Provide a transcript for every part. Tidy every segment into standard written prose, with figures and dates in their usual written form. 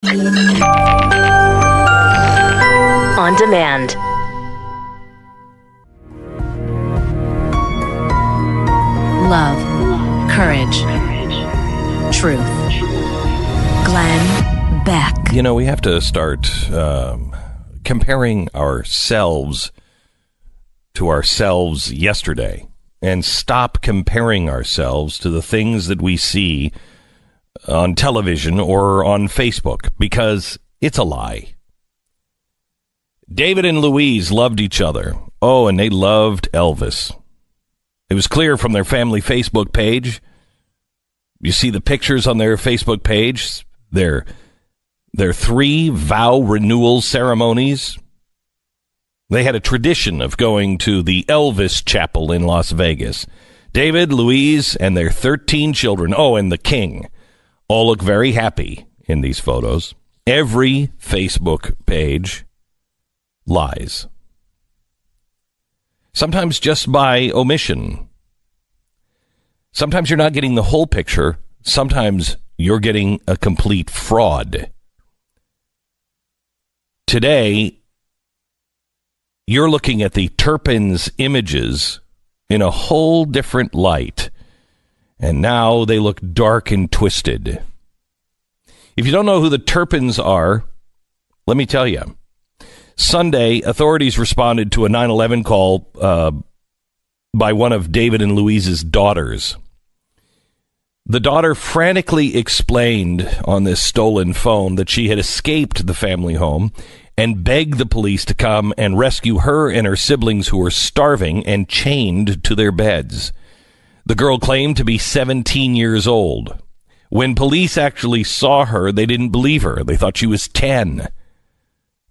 On demand. Love, courage, truth. Glenn Beck. You know, we have to start comparing ourselves to ourselves yesterday and stop comparing ourselves to the things that we see on television or on Facebook, because it's a lie. David and Louise loved each other. Oh, and they loved Elvis. It was clear from their family Facebook page. You see the pictures on their Facebook page. Their 3 vow renewal ceremonies. They had a tradition of going to the Elvis Chapel in Las Vegas. David, Louise, and their 13 children, oh, and the king, all look very happy in these photos. Every Facebook page lies. Sometimes just by omission. Sometimes you're not getting the whole picture. Sometimes you're getting a complete fraud. Today, you're looking at the Turpins images in a whole different light. And now they look dark and twisted. If you don't know who the Turpins are, let me tell you. Sunday, authorities responded to a 911 call by one of David and Louise's daughters. The daughter frantically explained on this stolen phone that she had escaped the family home and begged the police to come and rescue her and her siblings who were starving and chained to their beds. The girl claimed to be 17 years old. When police actually saw her, they didn't believe her. They thought she was 10.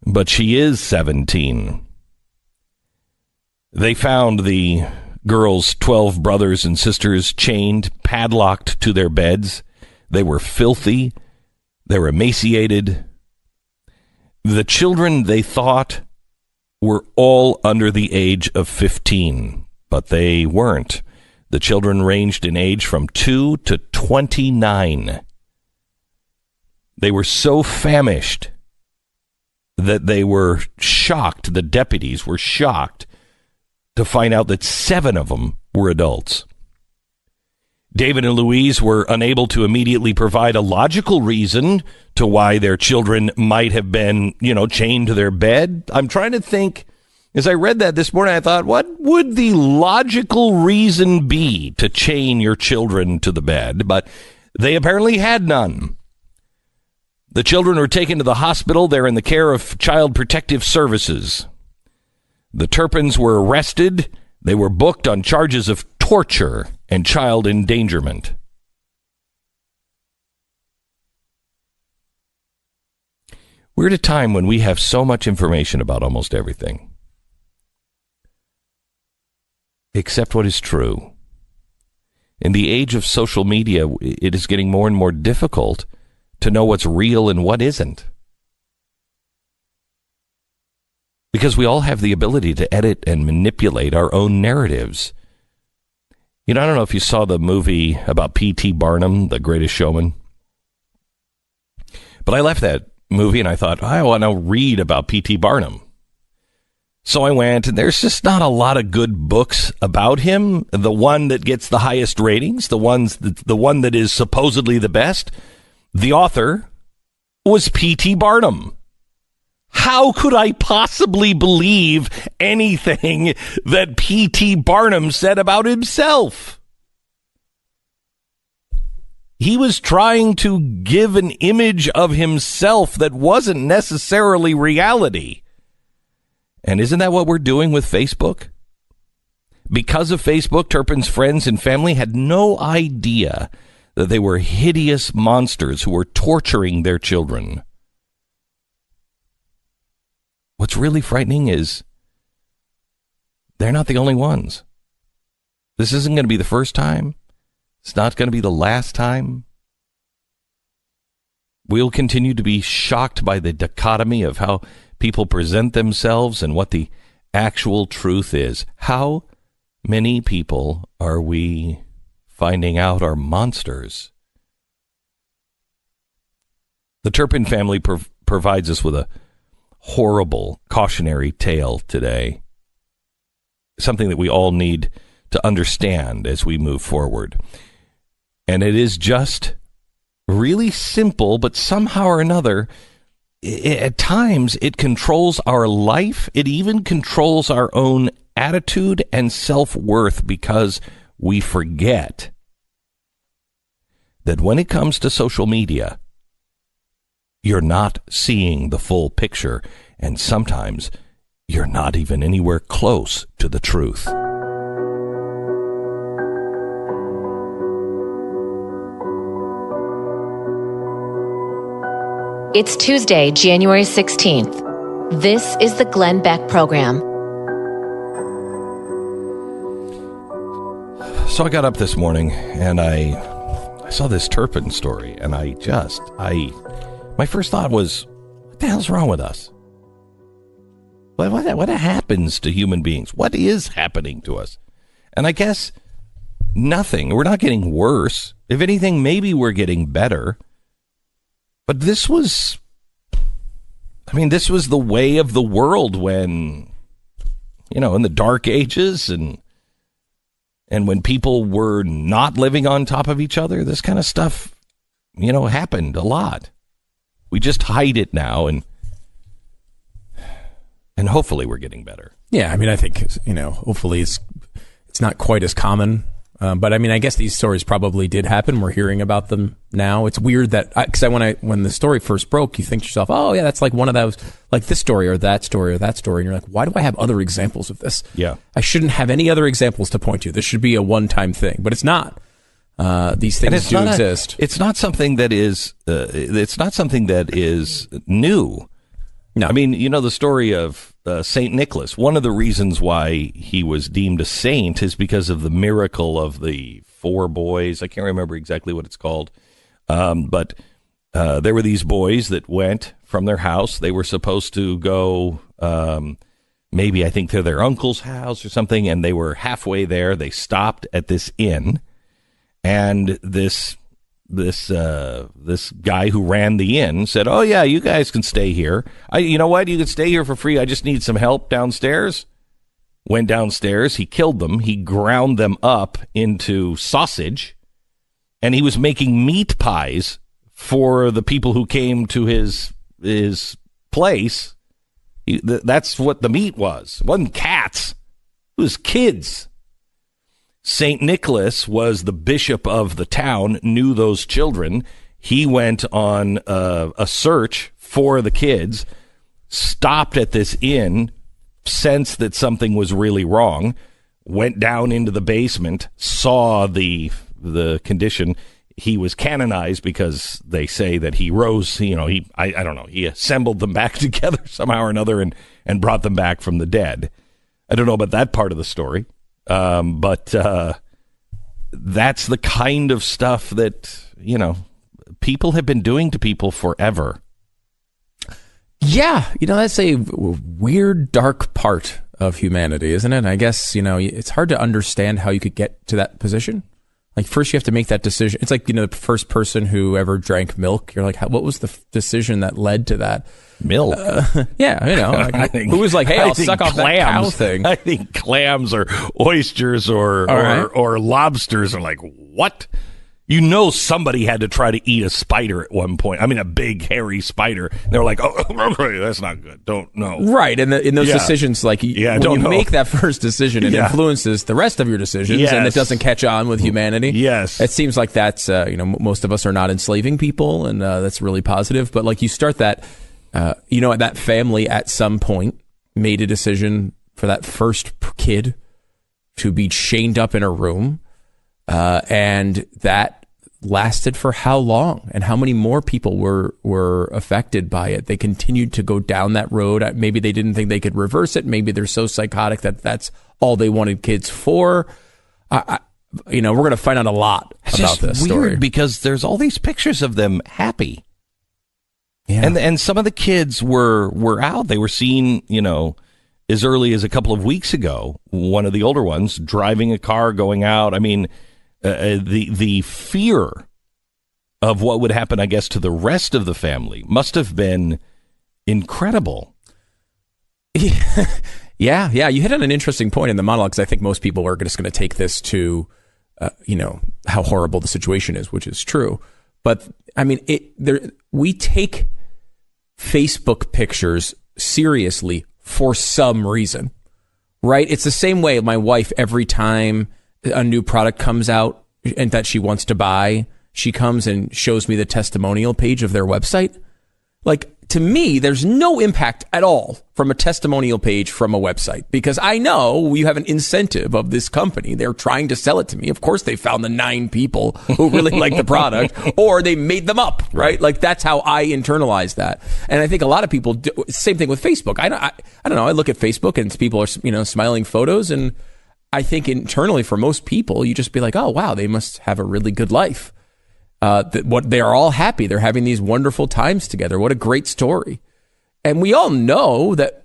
But she is 17. They found the girls' 12 brothers and sisters chained, padlocked to their beds. They were filthy. They were emaciated. The children, they thought, were all under the age of 15, but they weren't. The children ranged in age from 2 to 29. They were so famished that they were shocked. The deputies were shocked to find out that 7 of them were adults. David and Louise were unable to immediately provide a logical reason to why their children might have been, chained to their bed. I'm trying to think. As I read that this morning, I thought, what would the logical reason be to chain your children to the bed? But they apparently had none. The children were taken to the hospital. They're in the care of Child Protective Services. The Turpins were arrested. They were booked on charges of torture and child endangerment. We're at a time when we have so much information about almost everything. Except what is true. In the age of social media, it is getting more and more difficult to know what's real and what isn't. Because we all have the ability to edit and manipulate our own narratives. I don't know if you saw the movie about P.T. Barnum, The Greatest Showman. But I left that movie and I thought, I want to read about P.T. Barnum. So I went, and there's just not a lot of good books about him. The one that gets the highest ratings, the one that is supposedly the best, the author was P.T. Barnum. How could I possibly believe anything that P.T. Barnum said about himself? He was trying to give an image of himself that wasn't necessarily reality. And isn't that what we're doing with Facebook? Because of Facebook, Turpin's friends and family had no idea that they were hideous monsters who were torturing their children. What's really frightening is they're not the only ones. This isn't going to be the first time. It's not going to be the last time. We'll continue to be shocked by the dichotomy of how people present themselves and what the actual truth is. How many people are we finding out are monsters? The Turpin family provides us with a horrible cautionary tale today. Something that we all need to understand as we move forward. And it is just really simple, but somehow or another, at times it controls our life. It even controls our own attitude and self-worth, because we forget that when it comes to social media, you're not seeing the full picture, and sometimes you're not even anywhere close to the truth. It's Tuesday, January 16th. This is the Glenn Beck Program. So I got up this morning and I saw this Turpin story, and my first thought was, what the hell's wrong with us? What happens to human beings? What is happening to us? And I guess nothing. We're not getting worse. If anything, maybe we're getting better. But this was the way of the world when, in the dark ages and when people were not living on top of each other. This kind of stuff, happened a lot. We just hide it now, and hopefully we're getting better. Yeah, I think, hopefully it's not quite as common. But I guess these stories probably did happen. We're hearing about them now. It's weird that, because when the story first broke, you think to yourself, oh yeah, that's like one of those, like this story or that story or that story. And you're like, why do I have other examples of this? Yeah. I shouldn't have any other examples to point to. This should be a one-time thing, but it's not. These things do exist. It's not something that is, new. No. The story of St. Nicholas. One of the reasons why he was deemed a saint is because of the miracle of the 4 boys. I can't remember exactly what it's called. But there were these boys that went from their house. They were supposed to go, maybe I think to their uncle's house or something, and they were halfway there. They stopped at this inn, and this guy who ran the inn said, "Oh yeah, you guys can stay here. You know what? You can stay here for free. I just need some help downstairs." Went downstairs. He killed them. He ground them up into sausage, and he was making meat pies for the people who came to his place. That's what the meat was. It wasn't cats. It was kids. St. Nicholas was the bishop of the town, knew those children. He went on a search for the kids, stopped at this inn, sensed that something was really wrong, went down into the basement, saw the condition. He was canonized because they say that he rose, I don't know, he assembled them back together somehow or another and brought them back from the dead. I don't know about that part of the story. But that's the kind of stuff that, people have been doing to people forever. Yeah. That's a weird, dark part of humanity, isn't it? I guess, it's hard to understand how you could get to that position. Like, first you have to make that decision. It's like, the first person who ever drank milk. You're like, what was the decision that led to that? Milk. Yeah, who was like, hey, I'll suck off that cow thing. I think clams or oysters or lobsters are like, what? Somebody had to try to eat a spider at one point. A big, hairy spider. They were like, oh, that's not good. Don't know. Right. And in those decisions, like, when you make that first decision, it influences the rest of your decisions, and it doesn't catch on with humanity. Yes. It seems like that's, most of us are not enslaving people, and that's really positive. But, like, you start that, that family at some point made a decision for that first kid to be chained up in a room, and that lasted for how long, and how many more people were affected by it. They continued to go down that road. Maybe they didn't think they could reverse it. Maybe they're so psychotic that that's all they wanted kids for. We're going to find out a lot about this story. Weird, because there's all these pictures of them happy. Yeah. And some of the kids were out. They were seen, as early as a couple of weeks ago. One of the older ones driving a car, going out. The fear of what would happen, I guess, to the rest of the family must have been incredible. Yeah. You hit on an interesting point in the monologue, because I think most people are just going to take this to, how horrible the situation is, which is true. But I mean, we take Facebook pictures seriously for some reason, right? It's the same way my wife, every time a new product comes out and that she wants to buy, she comes and shows me the testimonial page of their website. Like, to me, there's no impact at all from a testimonial page from a website, because I know you have an incentive of this company. They're trying to sell it to me. Of course, they found the 9 people who really like the product, or they made them up, right? Like, that's how I internalize that. And I think a lot of people do. Same thing with Facebook. I don't know. I look at Facebook and people are, smiling photos, and I think internally for most people, you just be like, oh, wow, they must have a really good life. They are all happy. They're having these wonderful times together. What a great story. And we all know that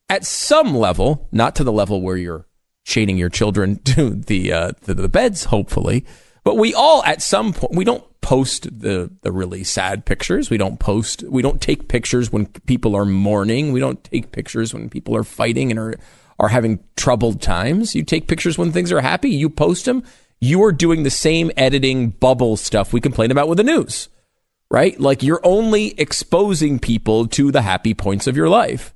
at some level, not to the level where you're chaining your children to the beds, hopefully, but we all, at some point, we don't post the really sad pictures. We don't take pictures when people are mourning. We don't take pictures when people are fighting and are having troubled times. You take pictures when things are happy. You post them. You are doing the same editing bubble stuff we complain about with the news, right? Like, you're only exposing people to the happy points of your life.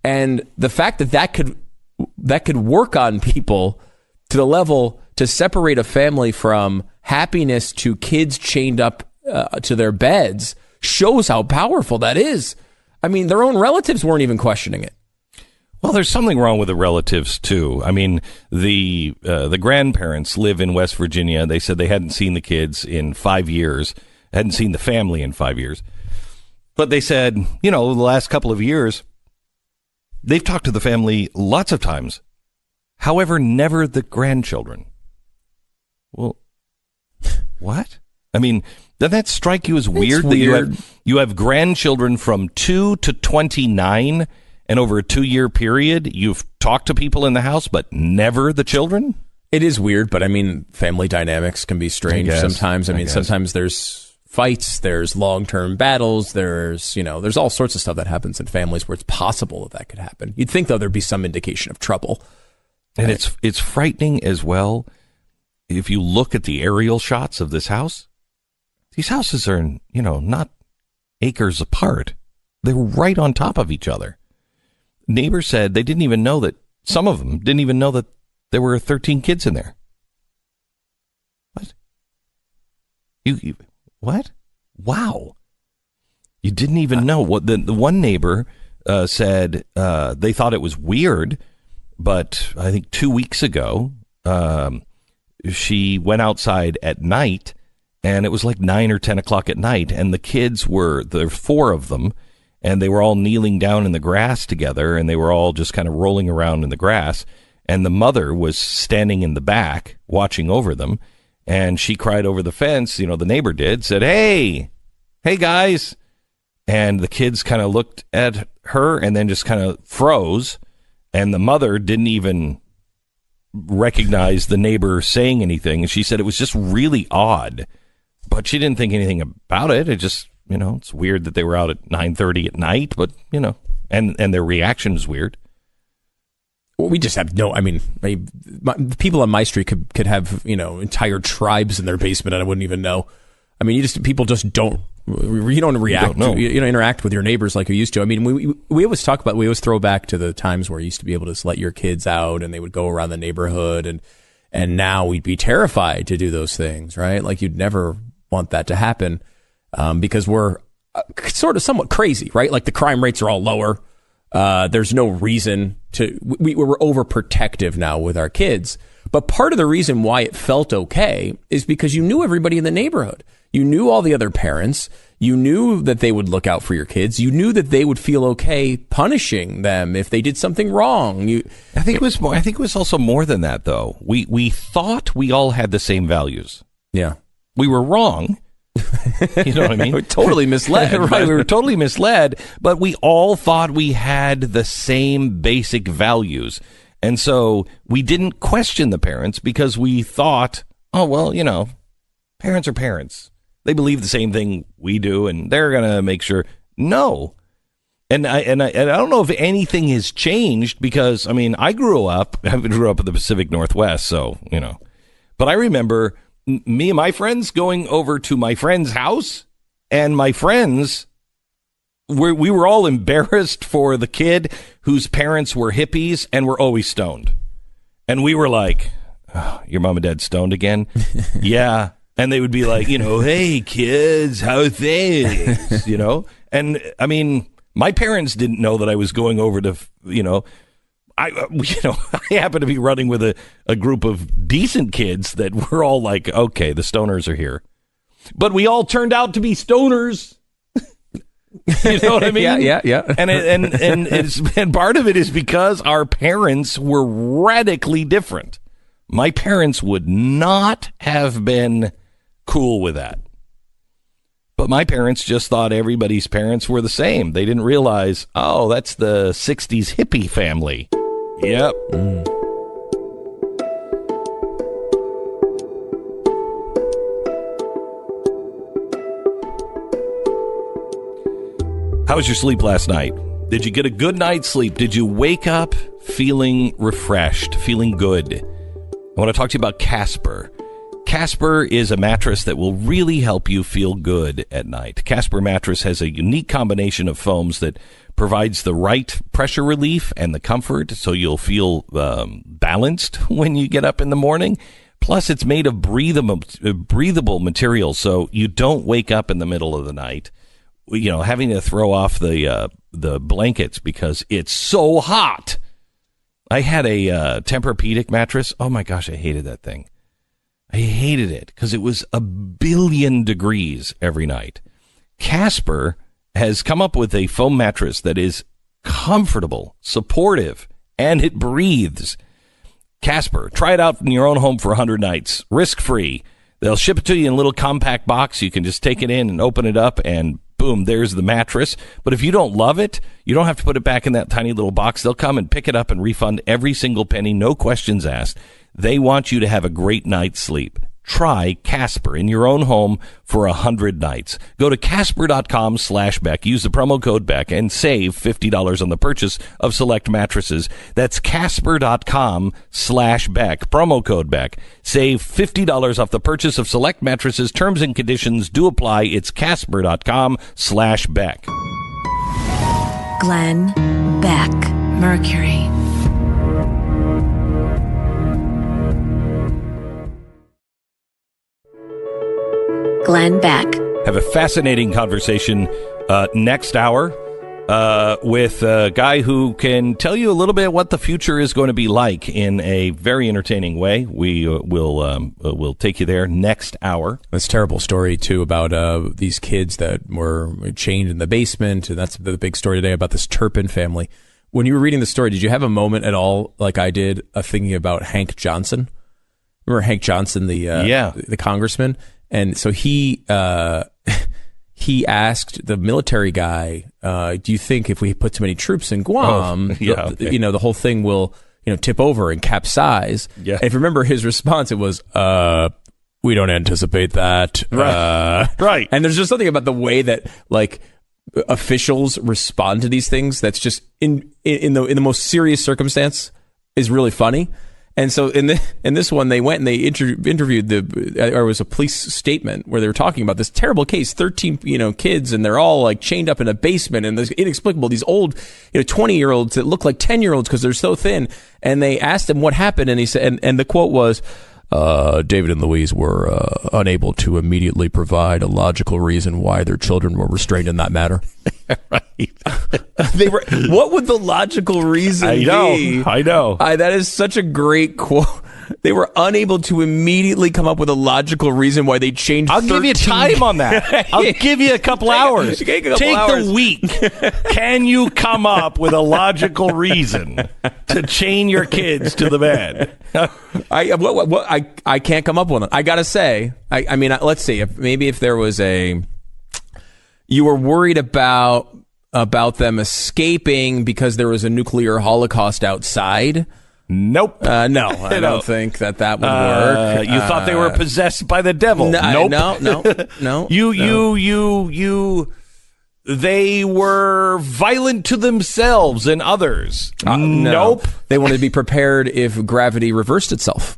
And the fact that could work on people to the level to separate a family from happiness to kids chained up to their beds shows how powerful that is. I mean, their own relatives weren't even questioning it. Well, there's something wrong with the relatives, too. I mean, the grandparents live in West Virginia. They said they hadn't seen the kids in 5 years, hadn't seen the family in 5 years. But they said, the last couple of years, they've talked to the family lots of times. However, never the grandchildren. Well, what? I mean, doesn't that strike you as weird? That you have grandchildren from 2 to 29, and over a 2-year period, you've talked to people in the house, but never the children? It is weird, but I mean, family dynamics can be strange sometimes. I mean, sometimes there's fights, there's long-term battles, there's all sorts of stuff that happens in families where it's possible that could happen. You'd think, though, there'd be some indication of trouble. And it's frightening as well. If you look at the aerial shots of this house, these houses are, not acres apart. They're right on top of each other. Neighbors said they didn't even know that, some of them didn't even know that there were 13 kids in there. What? You what? Wow. You didn't even know. What the one neighbor said they thought it was weird, but I think 2 weeks ago, she went outside at night, and it was like 9 or 10 o'clock at night, and the kids there were 4 of them, and they were all kneeling down in the grass together, and they were all just kind of rolling around in the grass. And the mother was standing in the back watching over them, and she cried over the fence, the neighbor did, said, hey guys. And the kids kind of looked at her and then just kind of froze, and the mother didn't even recognize the neighbor saying anything. And she said it was just really odd, but she didn't think anything about it. It just, it's weird that they were out at 9:30 at night, but, and their reaction is weird. We just have the people on my street could have, entire tribes in their basement, and I wouldn't even know. I mean, people just don't, you don't react, you don't interact with your neighbors like you used to. I mean, we always we always throw back to the times where you used to be able to just let your kids out and they would go around the neighborhood, and now we'd be terrified to do those things, right? Like, you'd never want that to happen. Because we're sort of somewhat crazy, right? Like, the crime rates are all lower. There's no reason we're overprotective now with our kids. But part of the reason why it felt okay is because you knew everybody in the neighborhood. You knew all the other parents. You knew that they would look out for your kids. You knew that they would feel okay punishing them if they did something wrong. I think it was also more than that, though. We thought we all had the same values. Yeah. We were wrong. You know what I mean? We're totally misled. Right, we were totally misled, but we all thought we had the same basic values. And so we didn't question the parents because we thought, oh, well, parents are parents. They believe the same thing we do, and they're going to make sure. No. And I don't know if anything has changed because, I mean, I grew up in the Pacific Northwest, so, But I remember me and my friends going over to my friend's house, and my friends, we were all embarrassed for the kid whose parents were hippies and were always stoned. And we were like, oh, your mom and dad stoned again? Yeah. And they would be like, hey, kids, how things? And I mean, my parents didn't know that I was going over to, I happen to be running with a group of decent kids that were all like, okay, the stoners are here. But we all turned out to be stoners. You know what I mean? Yeah. And part of it is because our parents were radically different. My parents would not have been cool with that. But my parents just thought everybody's parents were the same. They didn't realize, oh, that's the 60s hippie family. Yep. How was your sleep last night? Did you get a good night's sleep? Did you wake up feeling refreshed, feeling good? I want to talk to you about Casper. Casper is a mattress that will really help you feel good at night. Casper mattress has a unique combination of foams that provides the right pressure relief and the comfort, so you'll feel balanced when you get up in the morning. Plus, it's made of breathable material, so you don't wake up in the middle of the night, having to throw off the blankets because it's so hot. I had a Tempur-Pedic mattress. Oh my gosh, I hated that thing. I hated it because it was 1 billion degrees every night. Casper has come up with a foam mattress that is comfortable, supportive, and it breathes. Casper, try it out in your own home for 100 nights, risk-free. They'll ship it to you in a little compact box. You can just take it in and open it up, and boom, there's the mattress. But if you don't love it, you don't have to put it back in that tiny little box. They'll come and pick it up and refund every single penny, no questions asked. They want you to have a great night's sleep. Try Casper in your own home for 100 nights. Go to Casper.com/Beck. Use the promo code Beck and save $50 on the purchase of select mattresses. That's Casper.com/Beck. Promo code Beck. Save $50 off the purchase of select mattresses. Terms and conditions do apply. It's Casper.com/Beck. Glenn Beck, Mercury. Glenn Beck. Have a fascinating conversation next hour with a guy who can tell you a little bit what the future is going to be like in a very entertaining way. We will take you there next hour. This terrible story, too, about these kids that were chained in the basement. And that's the big story today about this Turpin family. When you were reading the story, did you have a moment at all, like I did, of thinking about Hank Johnson? Remember Hank Johnson, the congressman? And so he asked the military guy, do you think if we put too many troops in Guam, the whole thing will, tip over and capsize? Yeah. And if you remember his response, it was, we don't anticipate that. Right. And there's just something about the way that, like, officials respond to these things that's just in the most serious circumstance is really funny. And so in this one, they went and they interviewed it was a police statement where they were talking about this terrible case, 13, kids, and they're all like chained up in a basement, and there's inexplicable, these old, 20-year-olds that look like 10-year-olds because they're so thin. And they asked him what happened, and he said, and the quote was, David and Louise were unable to immediately provide a logical reason why their children were restrained in that matter. Right. What would the logical reason be? I know. That is such a great quote. They were unable to immediately come up with a logical reason why they changed. I'll give you time on that. I'll give you a couple hours. Take the week. Can you come up with a logical reason to chain your kids to the bed? I can't come up with it. I gotta say. I mean, let's see. If there was you were worried about them escaping because there was a nuclear holocaust outside. Nope. No, I don't think that would work. You thought they were possessed by the devil. Nope. No. They were violent to themselves and others. Nope. They wanted to be prepared if gravity reversed itself.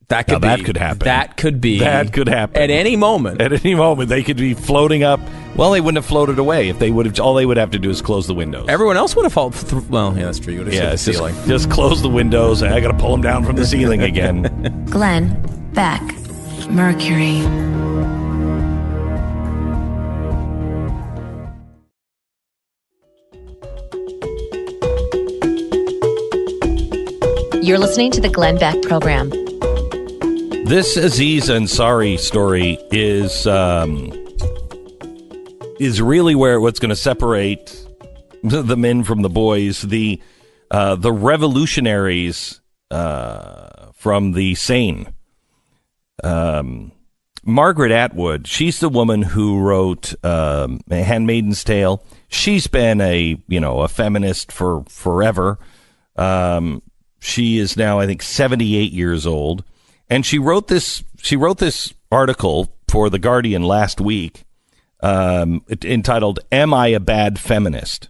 That could happen. That could happen at any moment. At any moment, they could be floating up. Well, they wouldn't have floated away if they would have. All they would have to do is close the windows. Everyone else would have fallen through. Well, yeah, that's true. You would have hit the ceiling. Just close the windows. I got to pull them down from the ceiling again. Glenn Beck, Mercury. You're listening to the Glenn Beck Program. This Aziz Ansari story is really what's going to separate the men from the boys. The revolutionaries from the sane. Margaret Atwood, she's the woman who wrote Handmaid's Tale. She's been a feminist for forever. She is now, I think, 78 years old, and she wrote this article for The Guardian last week, entitled "Am I a Bad Feminist?"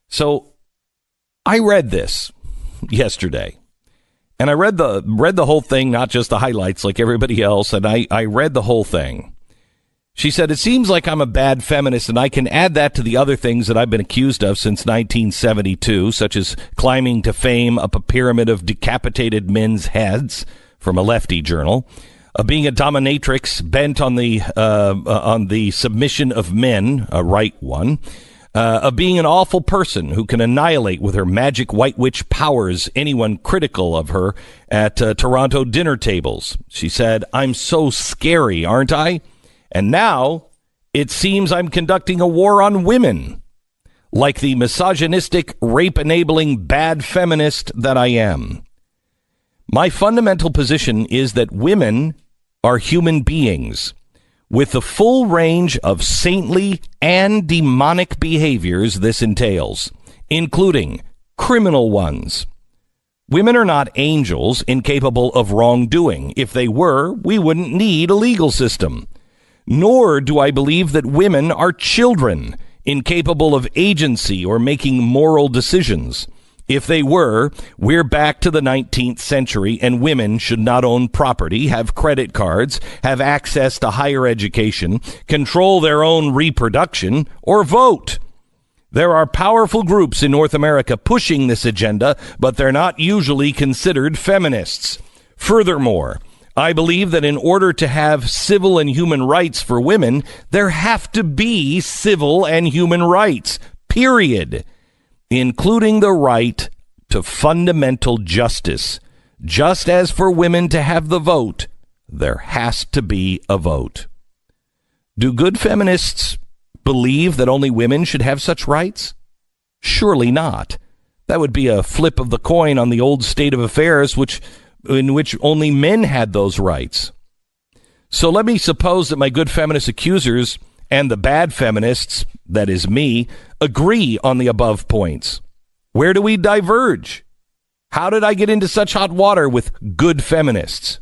So I read this yesterday, and I read the whole thing, not just the highlights like everybody else, and I read the whole thing. She said, "It seems like I'm a bad feminist, and I can add that to the other things that I've been accused of since 1972, such as climbing to fame up a pyramid of decapitated men's heads," from a lefty journal, being a dominatrix bent on the submission of men, a right one, of being an awful person who can annihilate with her magic white witch powers anyone critical of her at Toronto dinner tables. She said, "I'm so scary, aren't I? And now it seems I'm conducting a war on women, like the misogynistic, rape-enabling bad feminist that I am. My fundamental position is that women are human beings with the full range of saintly and demonic behaviors this entails, including criminal ones. Women are not angels incapable of wrongdoing. If they were, we wouldn't need a legal system. Nor do I believe that women are children, incapable of agency or making moral decisions. If they were, we're back to the 19th century, and women should not own property, have credit cards, have access to higher education, control their own reproduction, or vote. There are powerful groups in North America pushing this agenda, but they're not usually considered feminists. Furthermore, I believe that in order to have civil and human rights for women, there have to be civil and human rights, period, including the right to fundamental justice. Just as for women to have the vote, there has to be a vote." Do good feminists believe that only women should have such rights? Surely not. That would be a flip of the coin on the old state of affairs, in which only men had those rights. So let me suppose that my good feminist accusers and the bad feminists, that is me, agree on the above points. Where do we diverge? How did I get into such hot water with good feminists?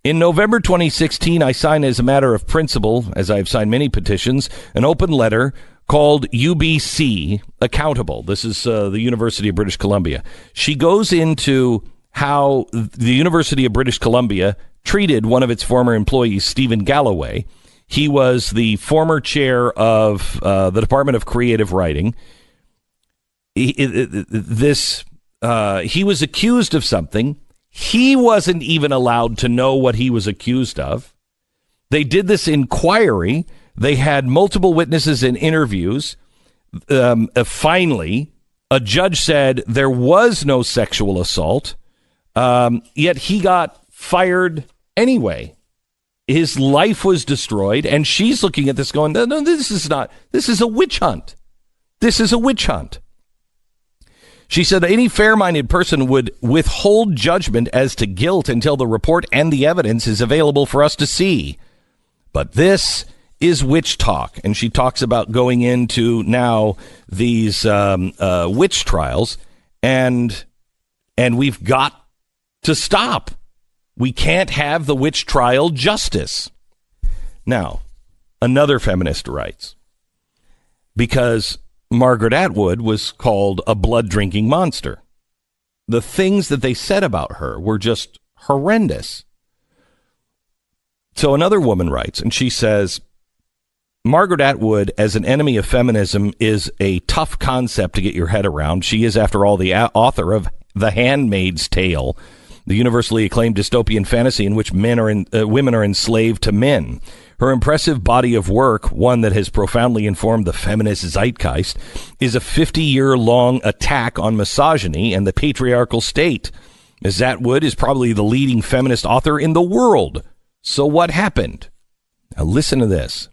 In November 2016, I signed as a matter of principle, as I've signed many petitions, an open letter called UBC Accountable. This is the University of British Columbia. She goes into how the University of British Columbia treated one of its former employees, Stephen Galloway. He was the former chair of the Department of Creative Writing. He was accused of something. He wasn't even allowed to know what he was accused of. They did this inquiry. They had multiple witnesses and interviews. Finally, a judge said there was no sexual assault. Yet he got fired anyway. His life was destroyed, and she's looking at this going, no, this is a witch hunt. This is a witch hunt. She said any fair-minded person would withhold judgment as to guilt until the report and the evidence is available for us to see. But this is witch talk, and she talks about going into now these witch trials, and And we've got to stop. We can't have the witch trial justice. Now, another feminist writes, because Margaret Atwood was called a blood-drinking monster. The things that they said about her were just horrendous. So another woman writes, and she says, Margaret Atwood as an enemy of feminism is a tough concept to get your head around. She is, after all, the author of The Handmaid's Tale, the universally acclaimed dystopian fantasy in which women are enslaved to men. Her impressive body of work, one that has profoundly informed the feminist zeitgeist, is a 50-year-long attack on misogyny and the patriarchal state. Ms. Atwood is probably the leading feminist author in the world. So what happened? Now listen to this.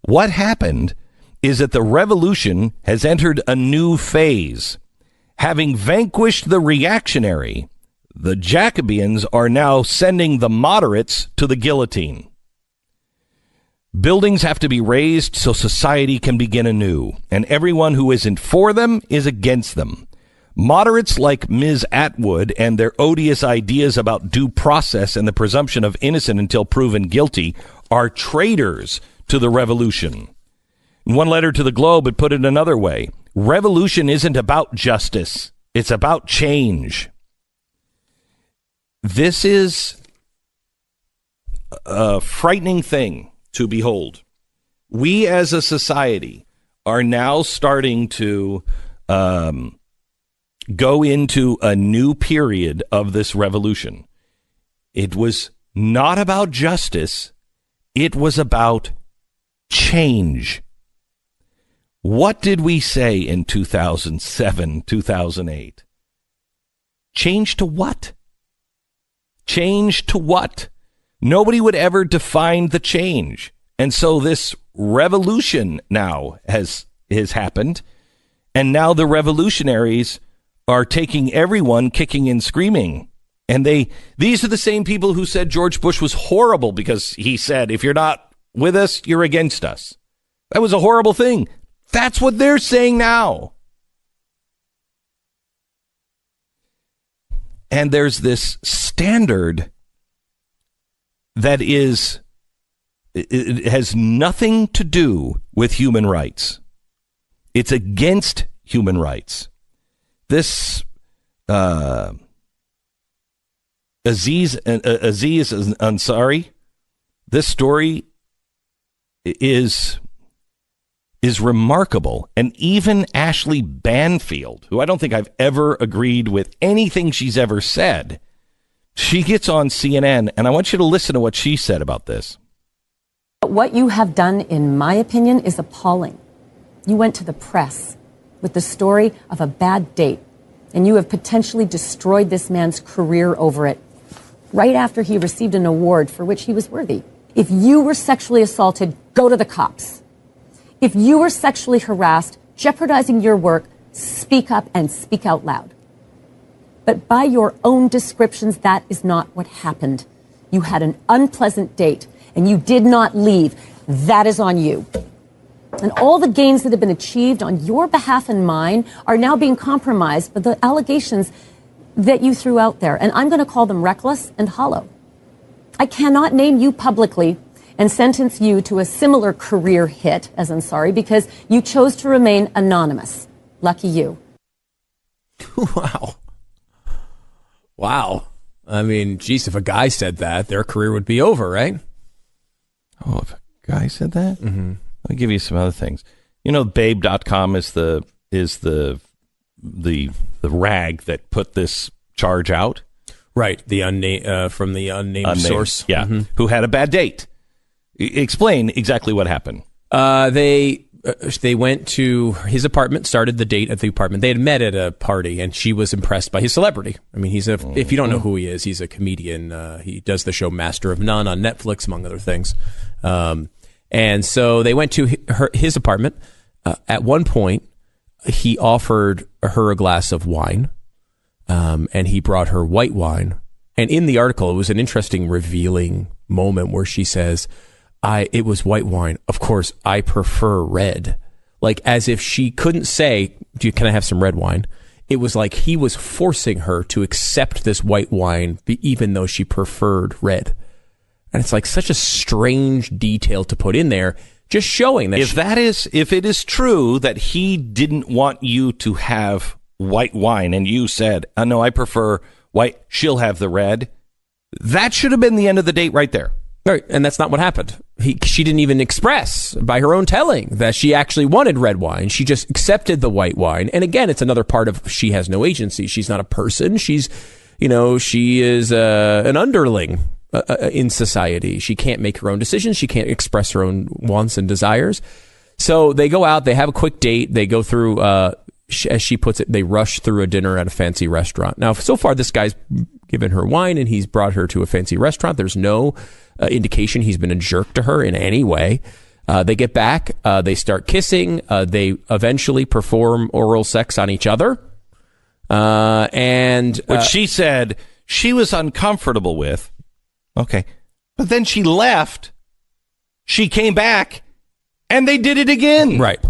What happened is that the revolution has entered a new phase. Having vanquished the reactionary, the Jacobeans are now sending the moderates to the guillotine. Buildings have to be razed so society can begin anew, and everyone who isn't for them is against them. Moderates like Ms. Atwood and their odious ideas about due process and the presumption of innocent until proven guilty are traitors to the revolution. In one letter to the Globe, it put it another way. Revolution isn't about justice. It's about change. This is a frightening thing to behold. We as a society are now starting to go into a new period of this revolution. It was not about justice. It was about change. What did we say in 2007, 2008? Change to what? Change to what? Nobody would ever define the change. And so this revolution now has happened. And now the revolutionaries are taking everyone kicking and screaming. And these are the same people who said George Bush was horrible because he said, if you're not with us, you're against us. That was a horrible thing. That's what they're saying now. And there's this standard that it has nothing to do with human rights. It's against human rights. This Aziz Ansari, this story is remarkable. And even Ashley Banfield, who I don't think I've ever agreed with anything she's ever said, she gets on CNN, and I want you to listen to what she said about this. What you have done, in my opinion, is appalling. You went to the press with the story of a bad date, and you have potentially destroyed this man's career over it, right after he received an award for which he was worthy. If you were sexually assaulted, go to the cops. If you were sexually harassed, jeopardizing your work, speak up and speak out loud. But by your own descriptions, that is not what happened. You had an unpleasant date, and you did not leave. That is on you. And all the gains that have been achieved on your behalf and mine are now being compromised by the allegations that you threw out there. And I'm going to call them reckless and hollow. I cannot name you publicly and sentence you to a similar career hit as Ansari because you chose to remain anonymous. Lucky you. Wow. I mean, geez, if a guy said that, their career would be over, right? Oh, if a guy said that? Mm-hmm. I'll give you some other things. You know, Babe.com is the rag that put this charge out. Right. The from the unnamed source. Yeah. Mm-hmm. Who had a bad date. Explain exactly what happened. They went to his apartment, started the date at the apartment. They had met at a party, and she was impressed by his celebrity. I mean, if you don't know who he is, he's a comedian. He does the show Master of None on Netflix, among other things. And so they went to his apartment. At one point, he offered her a glass of wine, and he brought her white wine. And in the article, it was an interesting, revealing moment where she says, it was white wine. Of course, I prefer red. Like as if she couldn't say, can I have some red wine? it was like he was forcing her to accept this white wine, even though she preferred red. And it's like such a strange detail to put in there, just showing that if it is true that he didn't want you to have white wine and you said, oh, no, I prefer white, she'll have the red, that should have been the end of the date right there. Right, and that's not what happened. She didn't even express, by her own telling, that she actually wanted red wine. She just accepted the white wine. And again, it's another part of she has no agency. She's not a person. She's, she is an underling in society. She can't make her own decisions. She can't express her own wants and desires. So they go out. They have a quick date. They go through, as she puts it, they rush through a dinner at a fancy restaurant. Now, so far, this guy's given her wine and he's brought her to a fancy restaurant. There's no indication he's been a jerk to her in any way. They get back. They start kissing. They eventually perform oral sex on each other. Which she said she was uncomfortable with. Okay. But then she left. She came back and they did it again. Right.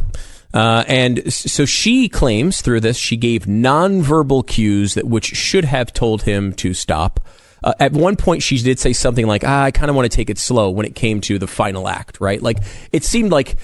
And so she claims through this, she gave nonverbal cues which should have told him to stop. At one point, she did say something like, I kind of want to take it slow when it came to the final act, right? Like, it seemed like,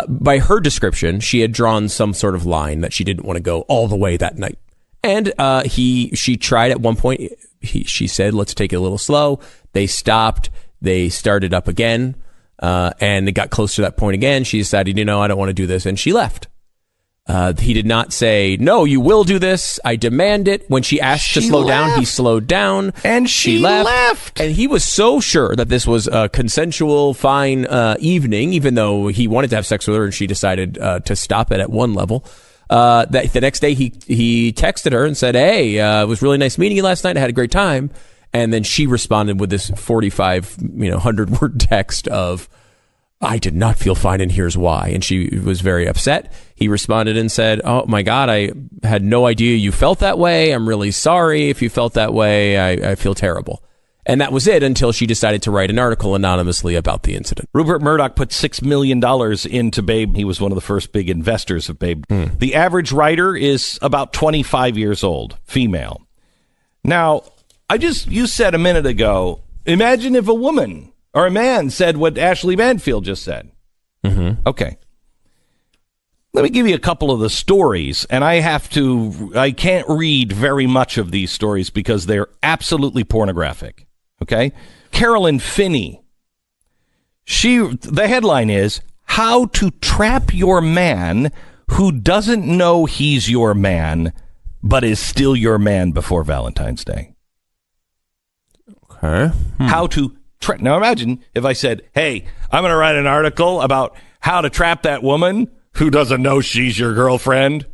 by her description, she had drawn some sort of line that she didn't want to go all the way that night. And she tried at one point, she said, let's take it a little slow. They stopped. They started up again. And it got close to that point again. She decided, I don't want to do this. And she left. He did not say, no, you will do this. I demand it. When she asked to slow down, he slowed down. And she left. And he was so sure that this was a consensual, fine evening, even though he wanted to have sex with her and she decided to stop it at one level. That the next day he texted her and said, hey, it was really nice meeting you last night. I had a great time. And then she responded with this 100-word text of, I did not feel fine and here's why. And she was very upset. He responded and said, oh my God, I had no idea you felt that way. I'm really sorry if you felt that way. I feel terrible. And that was it until she decided to write an article anonymously about the incident. Rupert Murdoch put $6 million into Babe. He was one of the first big investors of Babe. The average writer is about 25 years old, female. Now, you said a minute ago, imagine if a woman or a man said what Ashley Manfield just said. Mm-hmm. Okay. Let me give you a couple of the stories, and I can't read very much of these stories because they're absolutely pornographic. Okay? Carolyn Finney. The headline is, How to Trap Your Man Who Doesn't Know He's Your Man, but is still your man before Valentine's Day. Okay. How to trap. Now imagine if I said, hey, I'm going to write an article about how to trap that woman who doesn't know she's your girlfriend,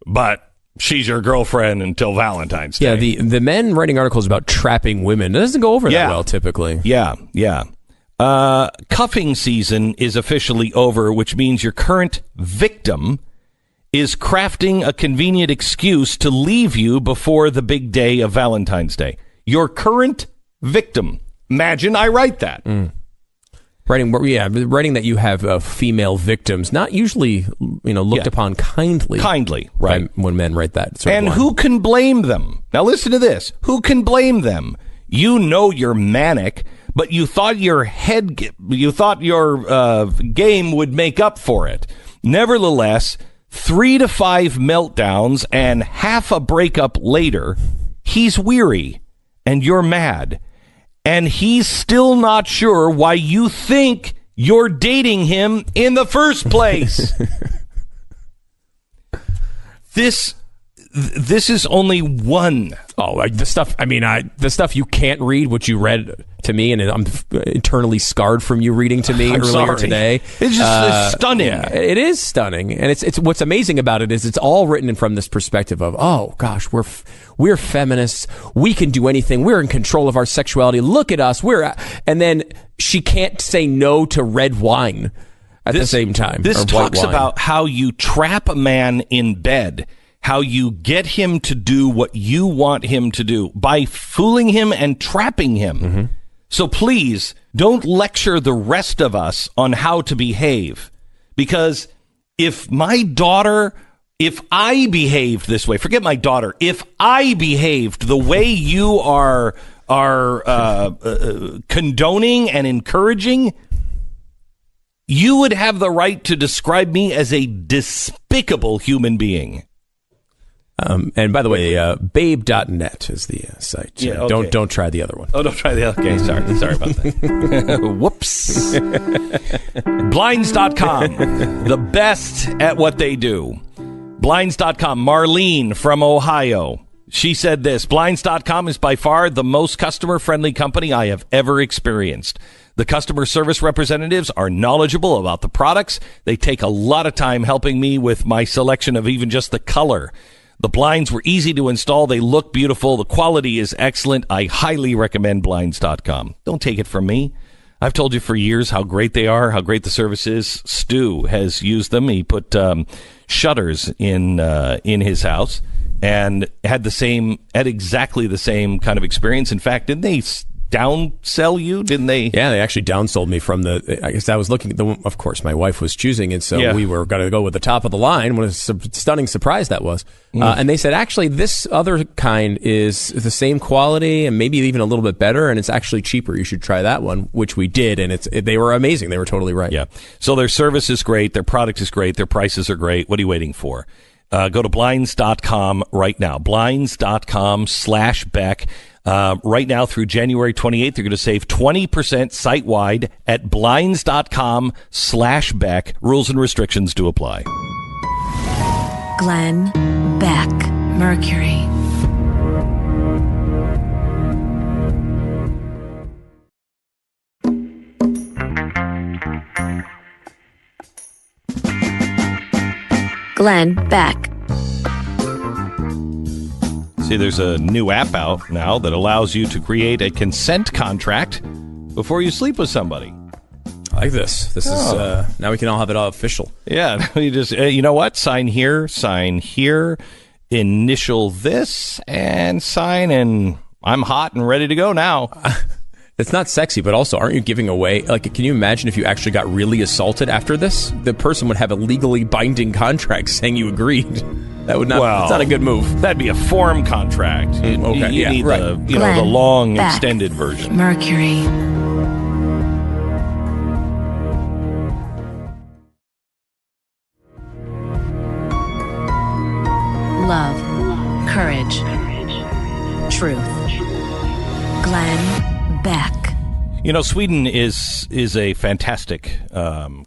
but she's your girlfriend until Valentine's Day. Yeah, the men writing articles about trapping women, it doesn't go over that well typically. Yeah. Cuffing season is officially over, which means your current victim is crafting a convenient excuse to leave you before the big day of Valentine's Day. Your current victim. Imagine I write that. Writing that you have female victims, not usually, looked upon kindly. Kindly, right. When men write that sort and of line. who can blame them? Now listen to this. Who can blame them? You know you're manic, but you thought your game would make up for it. Nevertheless, 3 to 5 meltdowns and half a breakup later, he's weary and you're mad. And he's still not sure why you think you're dating him in the first place. This is only one. Oh, the stuff you can't read, what you read to me, and I'm eternally scarred from you reading to me earlier today. It's just stunning. Yeah, it is stunning, and it's what's amazing about it is it's all written from this perspective of, oh gosh, we're feminists, we can do anything, we're in control of our sexuality. Look at us, and then she can't say no to red wine at the same time. This talks about how you trap a man in bed. How you get him to do what you want him to do by fooling him and trapping him. Mm-hmm. So please don't lecture the rest of us on how to behave. Because if my daughter if I behaved this way, forget my daughter, if I behaved the way you are condoning and encouraging, you would have the right to describe me as a despicable human being. And by the way, babe.net is the site. Yeah, okay. Don't try the other one. Oh, don't try the other. Okay, sorry about that. Whoops. Blinds.com, the best at what they do. Blinds.com, Marlene from Ohio. She said this: Blinds.com is by far the most customer-friendly company I have ever experienced. The customer service representatives are knowledgeable about the products. They take a lot of time helping me with my selection of even just the color. The blinds were easy to install. They look beautiful. The quality is excellent. I highly recommend Blinds.com. Don't take it from me. I've told you for years how great they are, how great the service is. Stu has used them. He put shutters in his house and had exactly the same kind of experience. In fact, didn't they downsell you? Didn't they? Yeah, they actually downsold me from I guess I was looking at of course, my wife was choosing it, so we were going to go with the top of the line. What a stunning surprise that was. And they said, actually, this other kind is the same quality and maybe even a little bit better, and it's actually cheaper. You should try that one, which we did, and they were amazing. They were totally right. Yeah. So their service is great. Their product is great. Their prices are great. What are you waiting for? Go to Blinds.com right now. Blinds.com/Beck. Right now through January 28th, you're going to save 20% site-wide at Blinds.com/Beck. Rules and restrictions do apply. Glenn Beck, Mercury. Glenn Beck. See, there's a new app out now that allows you to create a consent contract before you sleep with somebody. I like this. This is now we can all have it all official. Yeah, you just you know what? Sign here, initial this, and sign, and I'm hot and ready to go now. It's not sexy, but also, aren't you giving away? Like, can you imagine if you actually got really assaulted after this? The person would have a legally binding contract saying you agreed. That would not. Well, it's not a good move. That'd be a form contract. You need right. the long Beck, extended version. Mercury. Love, courage, truth. Glenn Beck. You know, Sweden is a fantastic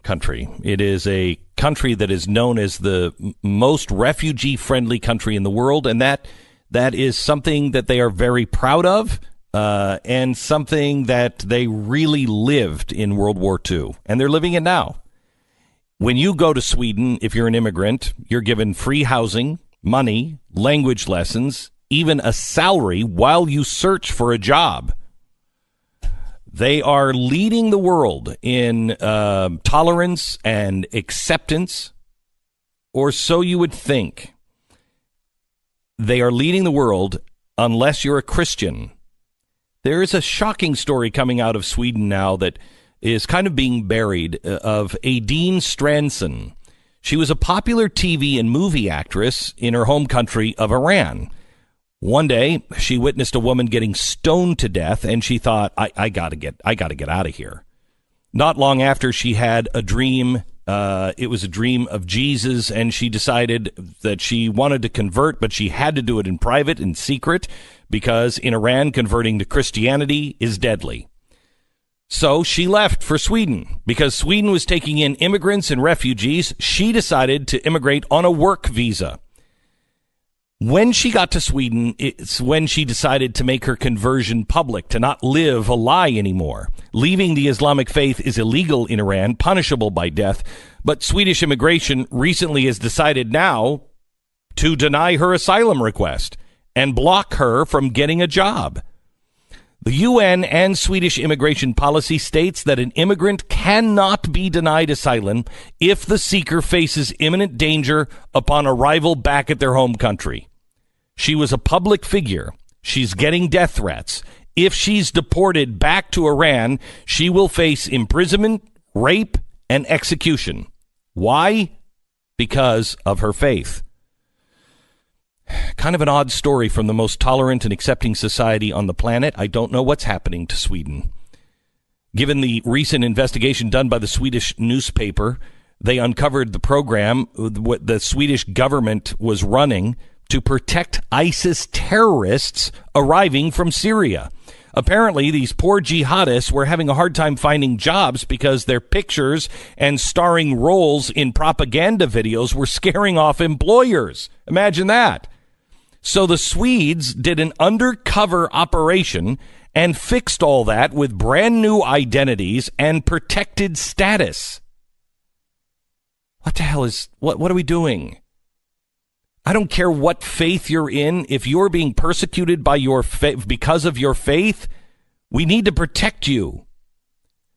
country. It is a country that is known as the most refugee-friendly country in the world, and that is something that they are very proud of, and something that they really lived in World War II, and they're living it now. When you go to Sweden, if you're an immigrant, you're given free housing, money, language lessons, even a salary while you search for a job. They are leading the world in tolerance and acceptance, or so you would think. They are leading the world unless you're a Christian. There is a shocking story coming out of Sweden now that is kind of being buried of Adine Stransson. She was a popular TV and movie actress in her home country of Iran. One day, she witnessed a woman getting stoned to death, and she thought, I gotta get out of here. Not long after, she had a dream. It was a dream of Jesus, and she decided that she wanted to convert, but she had to do it in private, in secret, because in Iran, converting to Christianity is deadly. So she left for Sweden. Because Sweden was taking in immigrants and refugees, she decided to immigrate on a work visa. When she got to Sweden, it's when she decided to make her conversion public, to not live a lie anymore. Leaving the Islamic faith is illegal in Iran, punishable by death. But Swedish immigration recently has decided now to deny her asylum request and block her from getting a job. The UN and Swedish immigration policy states that an immigrant cannot be denied asylum if the seeker faces imminent danger upon arrival back at their home country. She was a public figure. She's getting death threats. If she's deported back to Iran, she will face imprisonment, rape, and execution. Why? Because of her faith. Kind of an odd story from the most tolerant and accepting society on the planet. I don't know what's happening to Sweden. Given the recent investigation done by the Swedish newspaper, they uncovered the program what the Swedish government was running to protect ISIS terrorists arriving from Syria. Apparently, these poor jihadists were having a hard time finding jobs because their pictures and starring roles in propaganda videos were scaring off employers. Imagine that. So the Swedes did an undercover operation and fixed all that with brand new identities and protected status. What the hell is, what are we doing? I don't care what faith you're in. If you're being persecuted by your because of your faith, we need to protect you.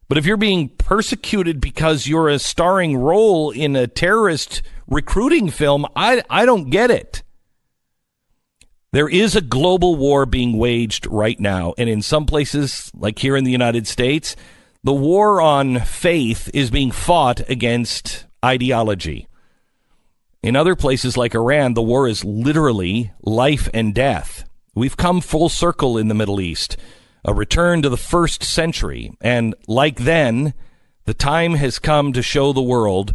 But if you're being persecuted because you're a starring role in a terrorist recruiting film, I don't get it. There is a global war being waged right now, and in some places, like here in the United States, the war on faith is being fought against ideology. In other places like Iran, the war is literally life and death. We've come full circle in the Middle East, a return to the first century, and like then, the time has come to show the world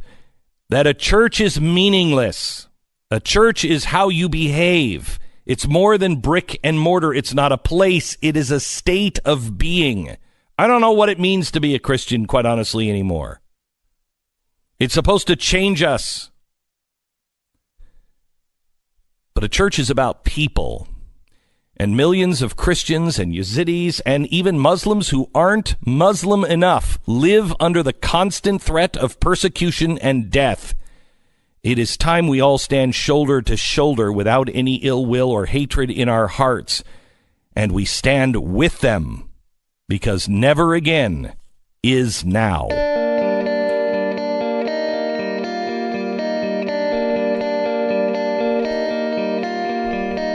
that a church is meaningless. A church is how you behave. It's more than brick and mortar. It's not a place. It is a state of being. I don't know what it means to be a Christian, quite honestly, anymore. It's supposed to change us. But a church is about people. And millions of Christians and Yazidis and even Muslims who aren't Muslim enough live under the constant threat of persecution and death. It is time we all stand shoulder to shoulder without any ill will or hatred in our hearts. And we stand with them, because never again is now.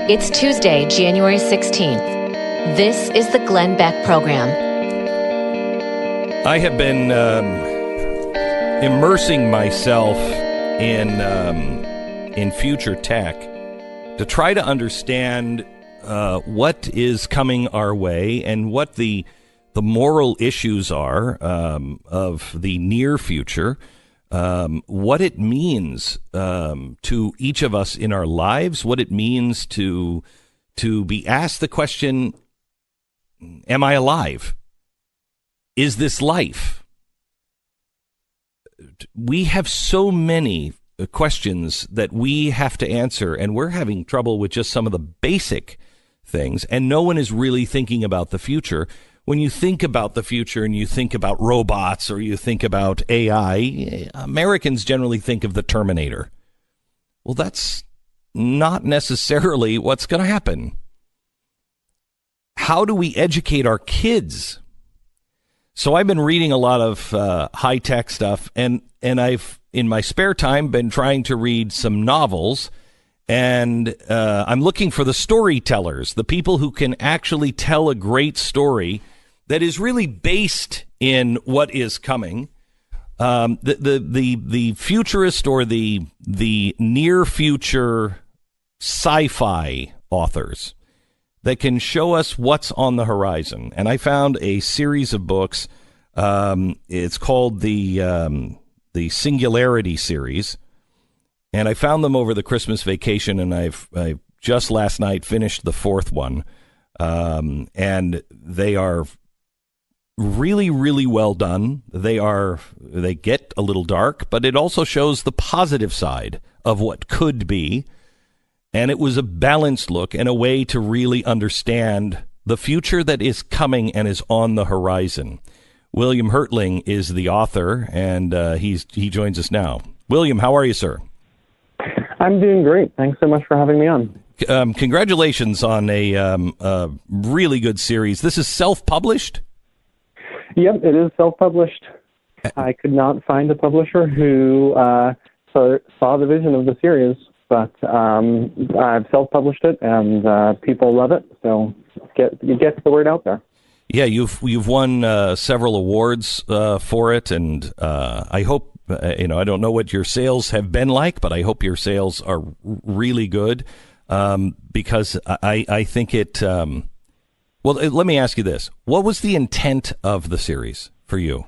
It's Tuesday, January 16th. This is the Glenn Beck Program. I have been immersing myself in future tech to try to understand what is coming our way and what the moral issues are of the near future, what it means to each of us in our lives, what it means to be asked the question, am I alive? Is this life? We have so many questions that we have to answer, and we're having trouble with just some of the basic things, and no one is really thinking about the future. When you think about the future and you think about robots or you think about AI, Americans generally think of the Terminator. Well, that's not necessarily what's going to happen. How do we educate our kids? So I've been reading a lot of high-tech stuff, and I've, in my spare time, been trying to read some novels, and I'm looking for the storytellers, the people who can actually tell a great story that is really based in what is coming. The futurist or the near future sci-fi authors that can show us what's on the horizon. And I found a series of books. It's called the Singularity series, and I found them over the Christmas vacation. And I've just last night finished the fourth one, and they are really, really well done. They get a little dark, but it also shows the positive side of what could be. And it was a balanced look and a way to really understand the future that is coming and is on the horizon. William Hertling is the author, and he joins us now. William, how are you, sir? I'm doing great. Thanks so much for having me on. Congratulations on a really good series. This is self-published? Yep, it is self-published. I could not find a publisher who saw the vision of the series, but I've self-published it, and people love it, so it gets the word out there. Yeah, you've won several awards for it, and I hope, I don't know what your sales have been like, but I hope your sales are really good. because I think it. Well, let me ask you this: what was the intent of the series for you?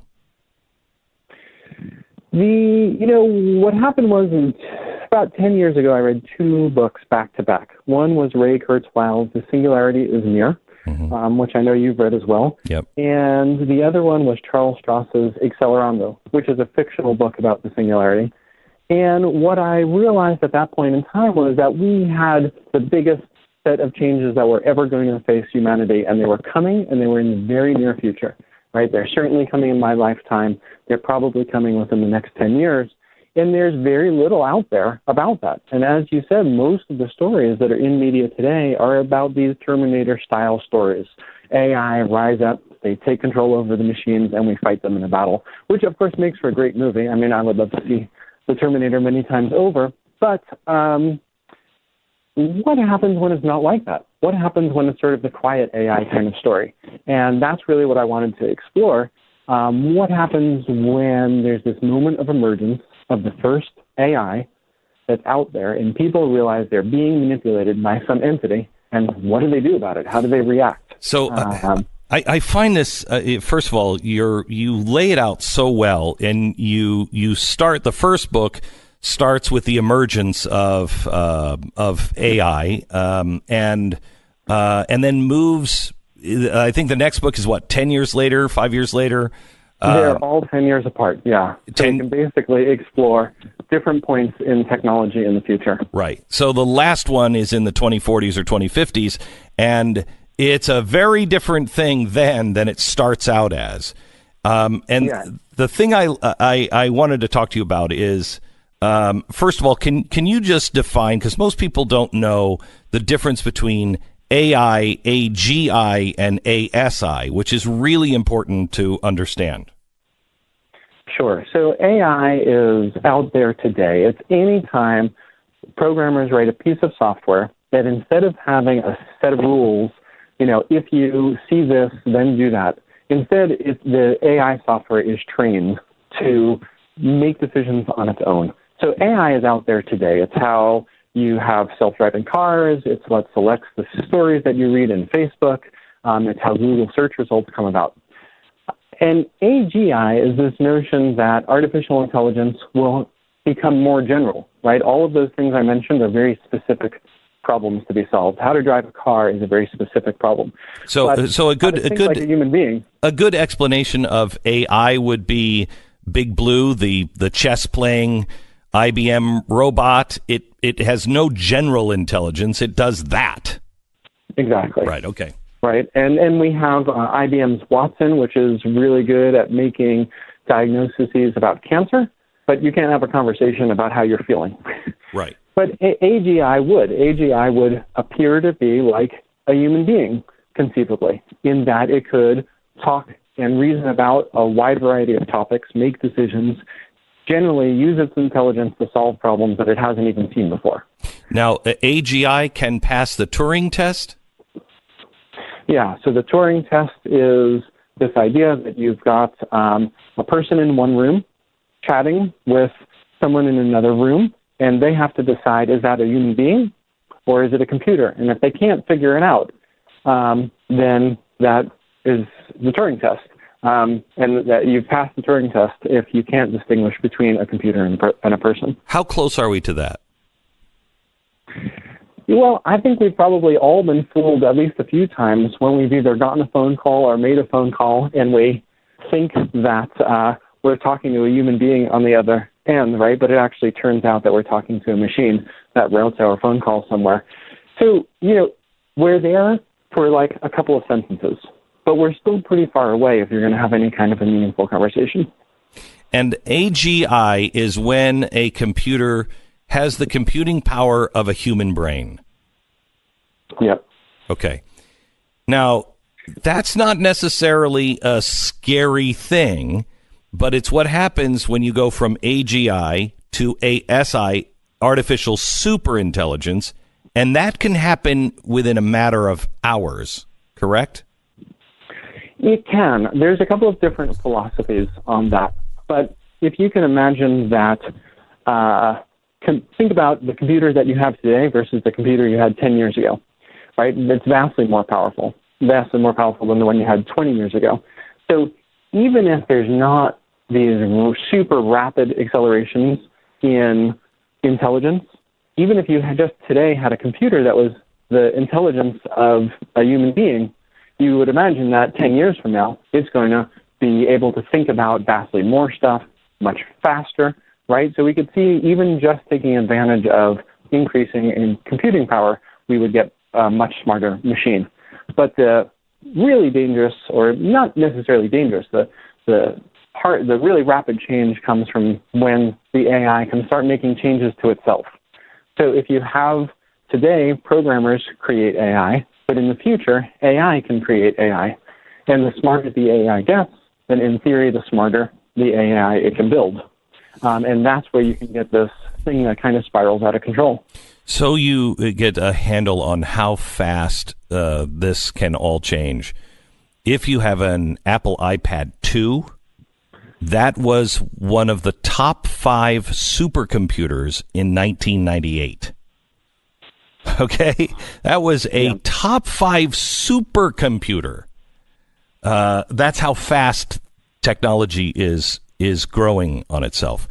What happened was about 10 years ago, I read two books back to back. One was Ray Kurzweil's The Singularity is Near, which I know you've read as well. Yep. And the other one was Charles Strauss's Accelerando, which is a fictional book about the singularity. And what I realized at that point in time was that we had the biggest set of changes that were ever going to face humanity, and they were coming, and they were in the very near future, right? They're certainly coming in my lifetime. They're probably coming within the next 10 years. And there's very little out there about that. And as you said, most of the stories that are in media today are about these Terminator-style stories. AI rise up, they take control over the machines, and we fight them in a battle, which, of course, makes for a great movie. I mean, I would love to see the Terminator many times over. But what happens when it's not like that? What happens when it's sort of the quiet AI kind of story? And that's really what I wanted to explore. What happens when there's this moment of emergence of the first AI that's out there, and people realize they're being manipulated by some entity, and what do they do about it? How do they react? So I find this, first of all, you lay it out so well, and you start, the first book starts with the emergence of AI, and then moves. I think the next book is 10 years later, 5 years later. They're all 10 years apart, yeah. So you can basically explore different points in technology in the future. Right. So the last one is in the 2040s or 2050s, and it's a very different thing then than it starts out as. The thing I wanted to talk to you about is, first of all, can you just define, because most people don't know the difference between AI, AGI, and ASI, which is really important to understand. Sure. So AI is out there today. It's any time programmers write a piece of software that instead of having a set of rules, if you see this, then do that. Instead, the AI software is trained to make decisions on its own. So AI is out there today. It's how you have self-driving cars. It's what selects the stories that you read in Facebook. It's how Google search results come about. And AGI is this notion that artificial intelligence will become more general, right? All of those things I mentioned are very specific problems to be solved. How to drive a car is a very specific problem. So a good like a human being. A good explanation of AI would be Big Blue, the chess playing IBM robot. It has no general intelligence. It does that. Exactly. Right. Okay. Right. And we have IBM's Watson, which is really good at making diagnoses about cancer, but you can't have a conversation about how you're feeling. Right. But AGI would. AGI would appear to be like a human being, conceivably, in that it could talk and reason about a wide variety of topics, make decisions, generally use its intelligence to solve problems that it hasn't even seen before. Now, AGI can pass the Turing test? Yeah, so the Turing test is this idea that you've got a person in one room chatting with someone in another room, and they have to decide, is that a human being or is it a computer? And if they can't figure it out, then that is the Turing test. And that you've passed the Turing test if you can't distinguish between a computer and a person. How close are we to that? Well, I think we've probably all been fooled at least a few times when we've either gotten a phone call or made a phone call and we think that we're talking to a human being on the other end, right? But it actually turns out that we're talking to a machine that routes our phone call somewhere. So, we're there for like a couple of sentences, but we're still pretty far away if you're going to have any kind of a meaningful conversation. And AGI is when a computer has the computing power of a human brain. Yep. Okay. Now, that's not necessarily a scary thing, but it's what happens when you go from AGI to ASI, artificial superintelligence, and that can happen within a matter of hours, correct? It can. There's a couple of different philosophies on that. But if you can imagine that think about the computer that you have today versus the computer you had 10 years ago, right? It's vastly more powerful than the one you had 20 years ago. So even if there's not these super rapid accelerations in intelligence, even if you had just today had a computer that was the intelligence of a human being, you would imagine that 10 years from now, it's going to be able to think about vastly more stuff much faster, right? So we could see even just taking advantage of increasing in computing power, we would get a much smarter machine. But the really dangerous, or not necessarily dangerous, the really rapid change comes from when the AI can start making changes to itself. So if you have today programmers create AI, but in the future AI can create AI, and the smarter the AI gets, then in theory the smarter the AI it can build, and that's where you can get this thing that kind of spirals out of control. So you get a handle on how fast this can all change. If you have an Apple iPad 2, that was one of the top 5 supercomputers in 1998. Okay? That was a top 5 supercomputer. That's how fast technology is growing on itself.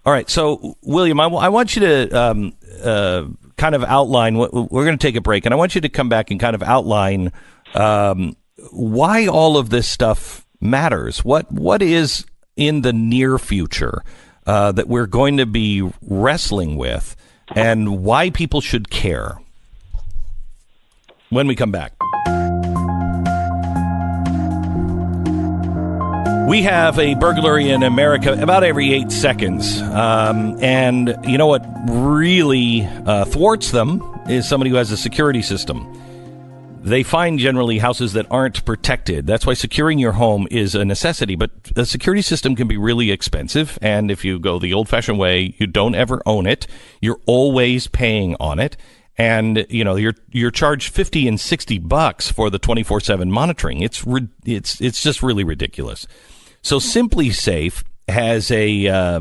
All right, so William, I want you to kind of outline what we're going to take a break, and I want you to come back and kind of outline why all of this stuff matters. What is in the near future that we're going to be wrestling with, and why people should care. When we come back. We have a burglary in America about every 8 seconds. And you know what really thwarts them is somebody who has a security system. They find generally houses that aren't protected. That's why securing your home is a necessity. But a security system can be really expensive. And if you go the old-fashioned way, you don't ever own it. You're always paying on it. And, you know, you're charged $50 and $60 for the 24/7 monitoring. It's just really ridiculous. So Simply Safe has a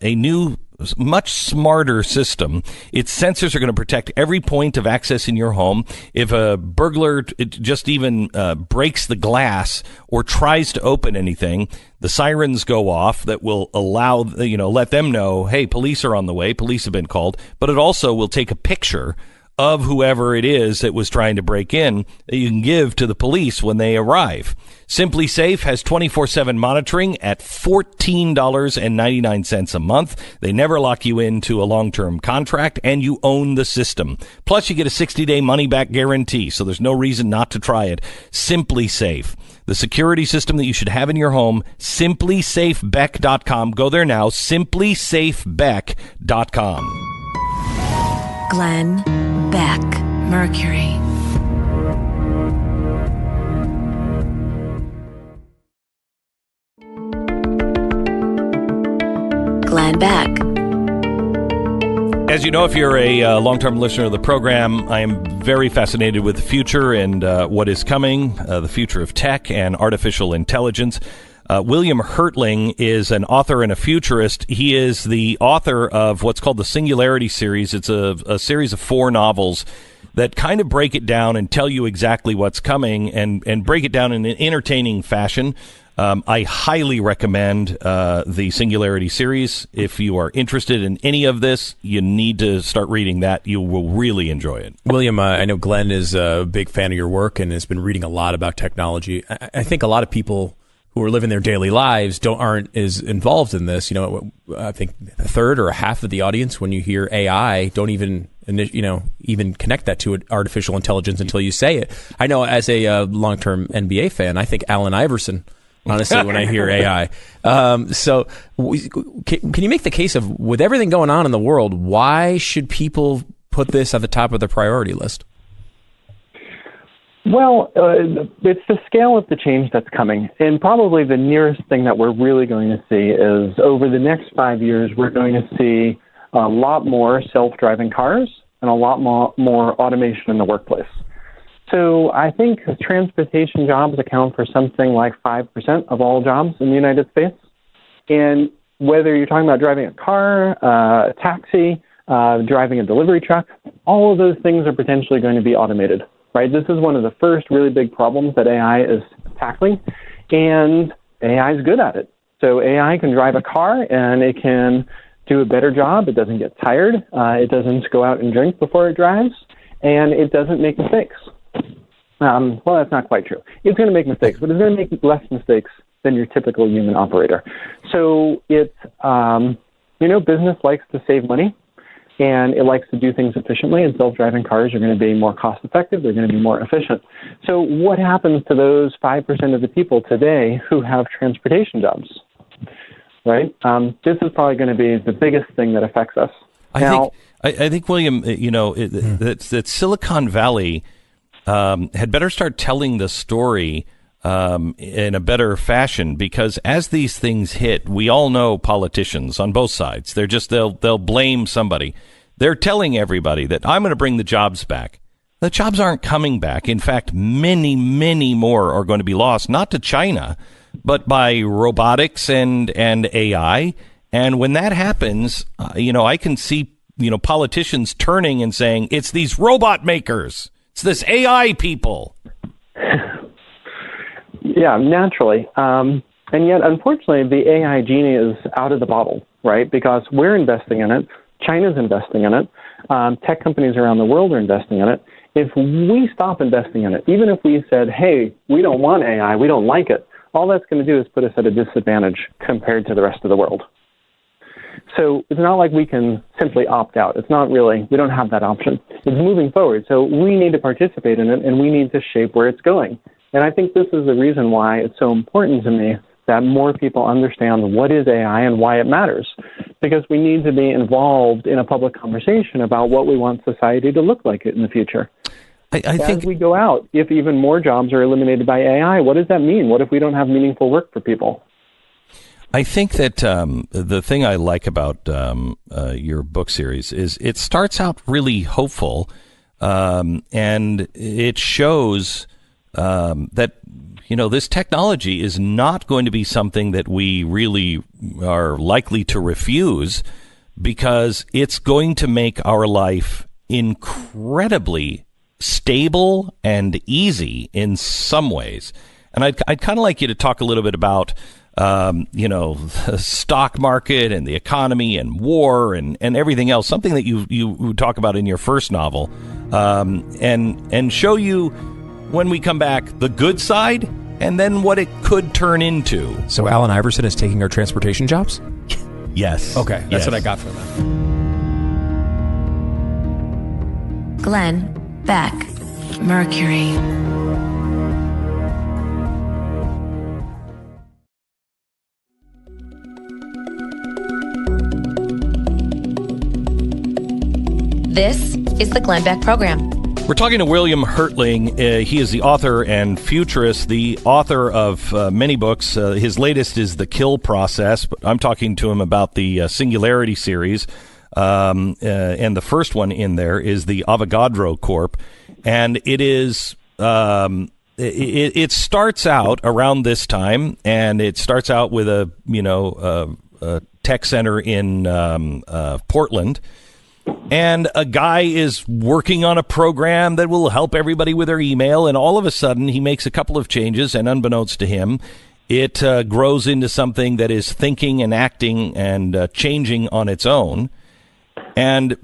new, much smarter system. Its sensors are going to protect every point of access in your home. If a burglar just even breaks the glass or tries to open anything, the sirens go off that will allow, let them know, hey, police are on the way. Police have been called. But it also will take a picture of whoever it is that was trying to break in that you can give to the police when they arrive. Simply Safe has 24/7 monitoring at $14.99 a month. They never lock you into a long-term contract, and you own the system. Plus, you get a 60-day money-back guarantee, so there's no reason not to try it. Simply Safe, the security system that you should have in your home. SimplySafeBeck.com. Go there now. SimplySafeBeck.com. Glenn Beck, Mercury. Glenn Beck. As you know, if you're a long-term listener of the program, I am very fascinated with the future and what is coming, the future of tech and artificial intelligence. William Hertling is an author and a futurist. He is the author of what's called the Singularity series. It's a series of 4 novels that kind of break it down and tell you exactly what's coming and break it down in an entertaining fashion. I highly recommend the Singularity series. If you are interested in any of this, you need to start reading that. You will really enjoy it. William, I know Glenn is a big fan of your work and has been reading a lot about technology. I think a lot of people who are living their daily lives aren't as involved in this. I think a third or a half of the audience, when you hear AI, don't even connect that to artificial intelligence until you say it. I know as a long-term NBA fan, I think Allen Iverson, honestly, when I hear AI. So can you make the case of, with everything going on in the world, why should people put this at the top of their priority list? Well, it's the scale of the change that's coming. And probably the nearest thing that we're really going to see is over the next 5 years, we're going to see a lot more self-driving cars and a lot more automation in the workplace. So I think transportation jobs account for something like 5% of all jobs in the United States. And whether you're talking about driving a car, a taxi, driving a delivery truck. All of those things are potentially going to be automated, right? This is one of the first really big problems that AI is tackling, and AI is good at it. So AI can drive a car, and it can do a better job. It doesn't get tired. It doesn't go out and drink before it drives, and it doesn't make mistakes. Well, that's not quite true. It's going to make mistakes, but it's going to make less mistakes than your typical human operator. So it's, business likes to save money, and it likes to do things efficiently, and self-driving cars are going to be more cost-effective. They're going to be more efficient. So what happens to those 5% of the people today who have transportation jobs, right? This is probably going to be the biggest thing that affects us. I think, William, that Silicon Valley had better start telling the story in a better fashion, because as these things hit, we all know politicians on both sides. They'll blame somebody. They're telling everybody that I'm going to bring the jobs back. The jobs aren't coming back. In fact, many, many more are going to be lost, not to China, but by robotics and AI. And when that happens, I can see, politicians turning and saying, it's these robot makers. It's this AI people. Yeah, naturally. And yet, unfortunately, the AI genie is out of the bottle, right? Because we're investing in it. China's investing in it. Tech companies around the world are investing in it. If we stop investing in it, even if we said, hey, we don't want AI, we don't like it, all that's going to do is put us at a disadvantage compared to the rest of the world. So it's not like we can simply opt out. It's not really, we don't have that option. It's moving forward. So we need to participate in it, and we need to shape where it's going. And I think this is the reason why it's so important to me that more people understand what is AI and why it matters. Because we need to be involved in a public conversation about what we want society to look like in the future. I think as we go out, if even more jobs are eliminated by AI, what does that mean? What if we don't have meaningful work for people? I think that the thing I like about your book series is it starts out really hopeful, and it shows that this technology is not going to be something that we really are likely to refuse, because it's going to make our life incredibly stable and easy in some ways. And I'd kind of like you to talk a little bit about the stock market and the economy and war and everything else, something that you talk about in your first novel, and show you, when we come back, the good side and then what it could turn into. So Allen Iverson is taking our transportation jobs? Yes. Okay, that's what I got from that. Glenn Beck, Mercury. This is the Glenn Beck Program. We're talking to William Hertling. He is the author and futurist, the author of many books. His latest is The Kill Process, but I'm talking to him about the Singularity series. And the first one in there is the Avogadro Corp. And it is, it starts out around this time, and it starts out with a tech center in Portland. And a guy is working on a program that will help everybody with their email. And all of a sudden, he makes a couple of changes, and unbeknownst to him, it grows into something that is thinking and acting and changing on its own. And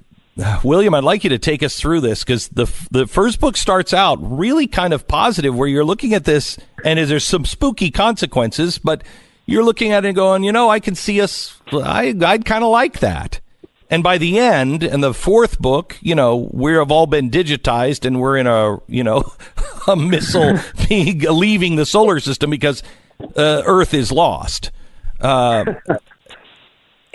William, I'd like you to take us through this, because the first book starts out really kind of positive, where you're looking at this and there's some spooky consequences, but you're looking at it and going, I can see us. I'd kind of like that. And by the end, in the fourth book, we've all been digitized, and we're in a missile leaving the solar system because Earth is lost. Do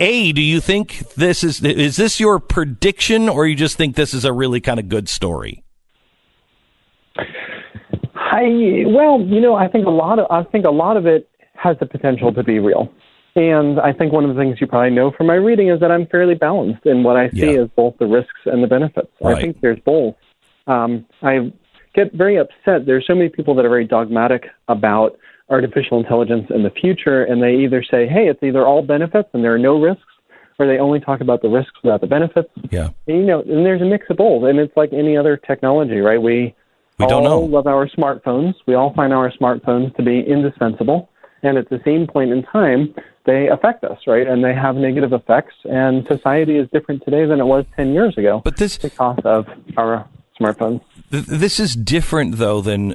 you think this is this your prediction, or you just think this is a really kind of good story? I think a lot of it has the potential to be real. And I think one of the things you probably know from my reading is that I'm fairly balanced in what I see as both the risks and the benefits. Right. I think there's both. I get very upset. There's so many people that are very dogmatic about artificial intelligence in the future, and they either say, hey, it's either all benefits and there are no risks, or they only talk about the risks without the benefits. Yeah. And, and there's a mix of both, and it's like any other technology, right? We don't know. all love our smartphones. We all find our smartphones to be indispensable, and at the same point in time, they affect us, right? And they have negative effects, and society is different today than it was 10 years ago. But because of our smartphones. This is different, though, than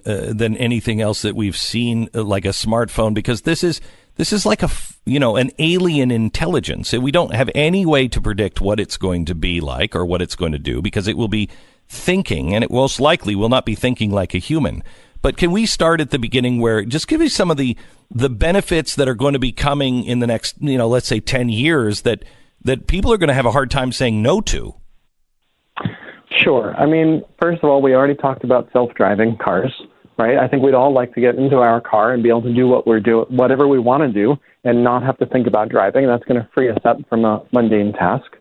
anything else that we've seen, like a smartphone, because this is like an alien intelligence. We don't have any way to predict what it's going to be like or what it's going to do, because it will be thinking, and it most likely will not be thinking like a human. But can we start at the beginning, where just give me some of the benefits that are going to be coming in the next, let's say 10 years that people are going to have a hard time saying no to? Sure. I mean, first of all, we already talked about self-driving cars, right? I think we'd all like to get into our car and be able to do whatever we want to do and not have to think about driving. That's going to free us up from a mundane task.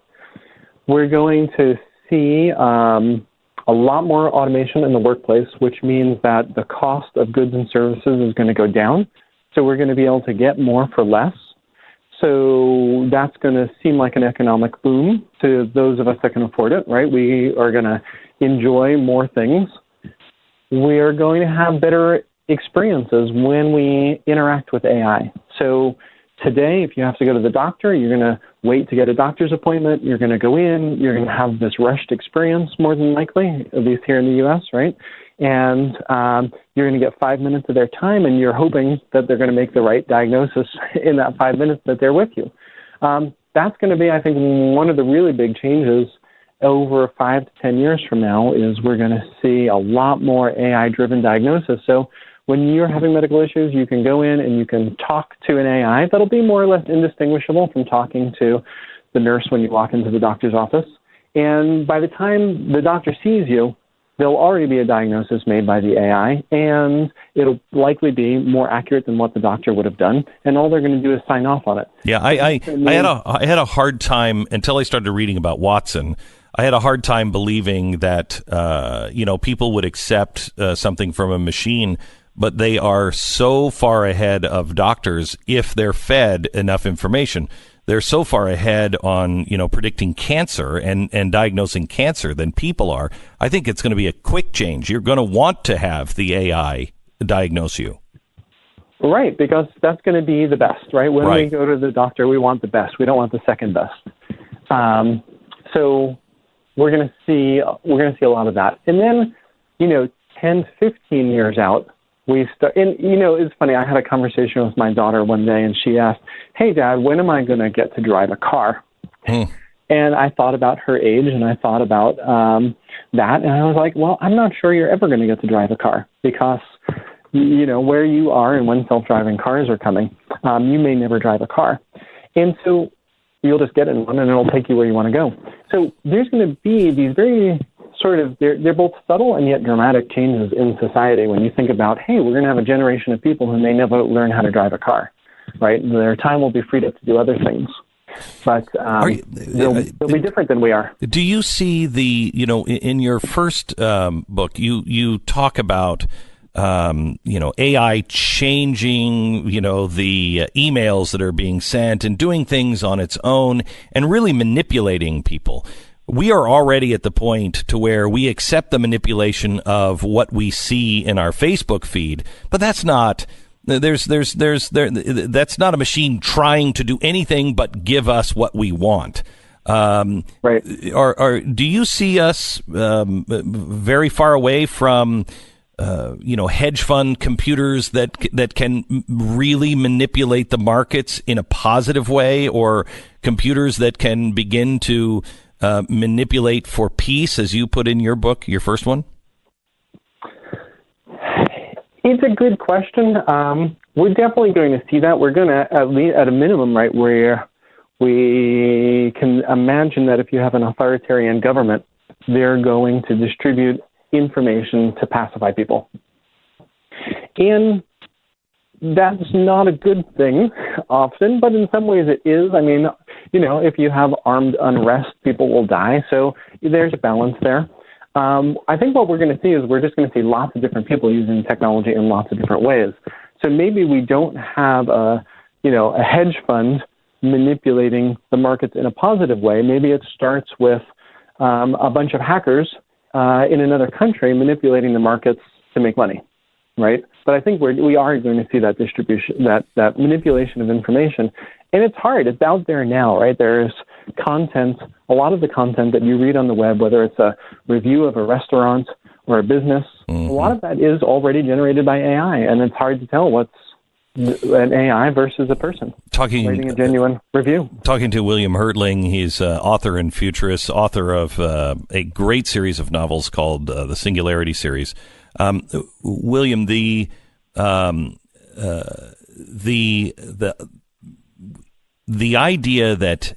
We're going to see a lot more automation in the workplace, which means that the cost of goods and services is going to go down. So we're going to be able to get more for less. So that's going to seem like an economic boom to those of us that can afford it, right? We are going to enjoy more things. We are going to have better experiences when we interact with AI. So today, if you have to go to the doctor, you're going to wait to get a doctor's appointment. You're going to go in. You're going to have this rushed experience, more than likely, at least here in the U.S., right? And you're going to get 5 minutes of their time, and you're hoping that they're going to make the right diagnosis in that 5 minutes that they're with you. That's going to be, I think, one of the really big changes over 5 to 10 years from now, is we're going to see a lot more AI-driven diagnosis. So when you're having medical issues, you can go in and you can talk to an AI that'll be more or less indistinguishable from talking to the nurse when you walk into the doctor's office. And by the time the doctor sees you, there'll already be a diagnosis made by the AI, and it'll likely be more accurate than what the doctor would have done. And all they're going to do is sign off on it. Yeah, I had a hard time until I started reading about Watson. I had a hard time believing that people would accept something from a machine, but they are so far ahead of doctors if they're fed enough information. They're so far ahead on, predicting cancer and diagnosing cancer than people are. I think it's going to be a quick change. You're going to want to have the AI diagnose you. Right, because that's going to be the best, right? When we go to the doctor, we want the best. We don't want the second best. So we're going to see a lot of that. And then, 10 to 15 years out, it's funny, I had a conversation with my daughter one day, and she asked, "Hey, Dad, when am I going to get to drive a car?" And I thought about her age, and I thought about that, and I was like, well, I'm not sure you're ever going to get to drive a car, because, where you are and when self-driving cars are coming, you may never drive a car. And so you'll just get in one, and it'll take you where you want to go. So there's going to be these very they're both subtle and yet dramatic changes in society when you think about, hey, we're going to have a generation of people who may never learn how to drive a car, right? Their time will be freed up to do other things. But they'll be different than we are. Do you see in your first book, you talk about, AI changing, the emails that are being sent and doing things on its own and really manipulating people. We are already at the point to where we accept the manipulation of what we see in our Facebook feed, but that's not that's not a machine trying to do anything but give us what we want. Right. Do you see us very far away from hedge fund computers that can really manipulate the markets in a positive way, or computers that can begin to manipulate for peace, as you put in your book, your first one? It's a good question. We're definitely going to see that. We're going to, at a minimum, right, where we can imagine that if you have an authoritarian government, they're going to distribute information to pacify people. And that's not a good thing often, but in some ways it is. I mean, if you have armed unrest, people will die. So there's a balance there. I think what we're going to see is we're just going to see lots of different people using technology in lots of different ways. So maybe we don't have a hedge fund manipulating the markets in a positive way. Maybe it starts with a bunch of hackers in another country manipulating the markets to make money, right? But I think we are going to see that distribution, that manipulation of information. And it's hard. It's out there now, right? There's content, a lot of the content that you read on the web, whether it's a review of a restaurant or a business, a lot of that is already generated by AI, and it's hard to tell what's an AI versus a person writing a genuine review. Talking to William Hertling, he's author and futurist, author of a great series of novels called the Singularity series. William, the idea that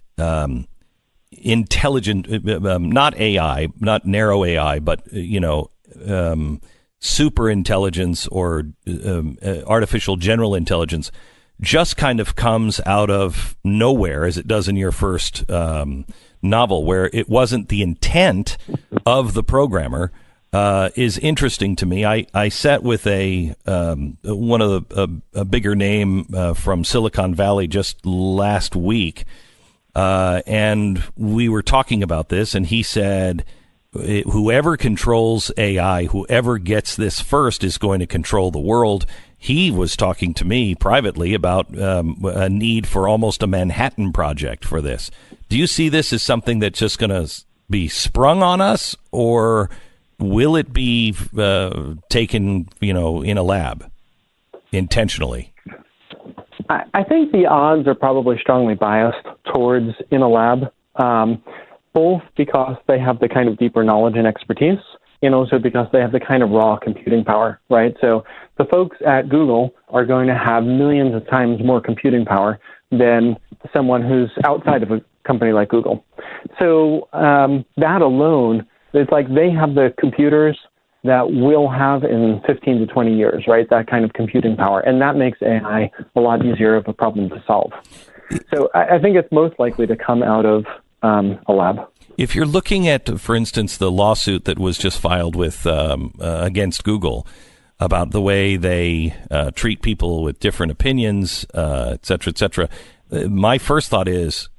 intelligent, not AI, not narrow AI, but super intelligence or artificial general intelligence just kind of comes out of nowhere, as it does in your first novel, where it wasn't the intent of the programmer, is interesting to me. I sat with a bigger name from Silicon Valley just last week, and we were talking about this, and he said, whoever controls AI, whoever gets this first is going to control the world. He was talking to me privately about a need for almost a Manhattan Project for this. Do you see this as something that's just going to be sprung on us, or will it be taken, in a lab intentionally? I think the odds are probably strongly biased towards in a lab. Both because they have the kind of deeper knowledge and expertise, and also because they have the kind of raw computing power, right? So the folks at Google are going to have millions of times more computing power than someone who's outside of a company like Google. So that alone, it's like they have the computers that we'll have in 15 to 20 years, right? That kind of computing power. And that makes AI a lot easier of a problem to solve. So I think it's most likely to come out of a lab. If you're looking at, for instance, the lawsuit that was just filed with against Google about the way they treat people with different opinions, et cetera, my first thought is,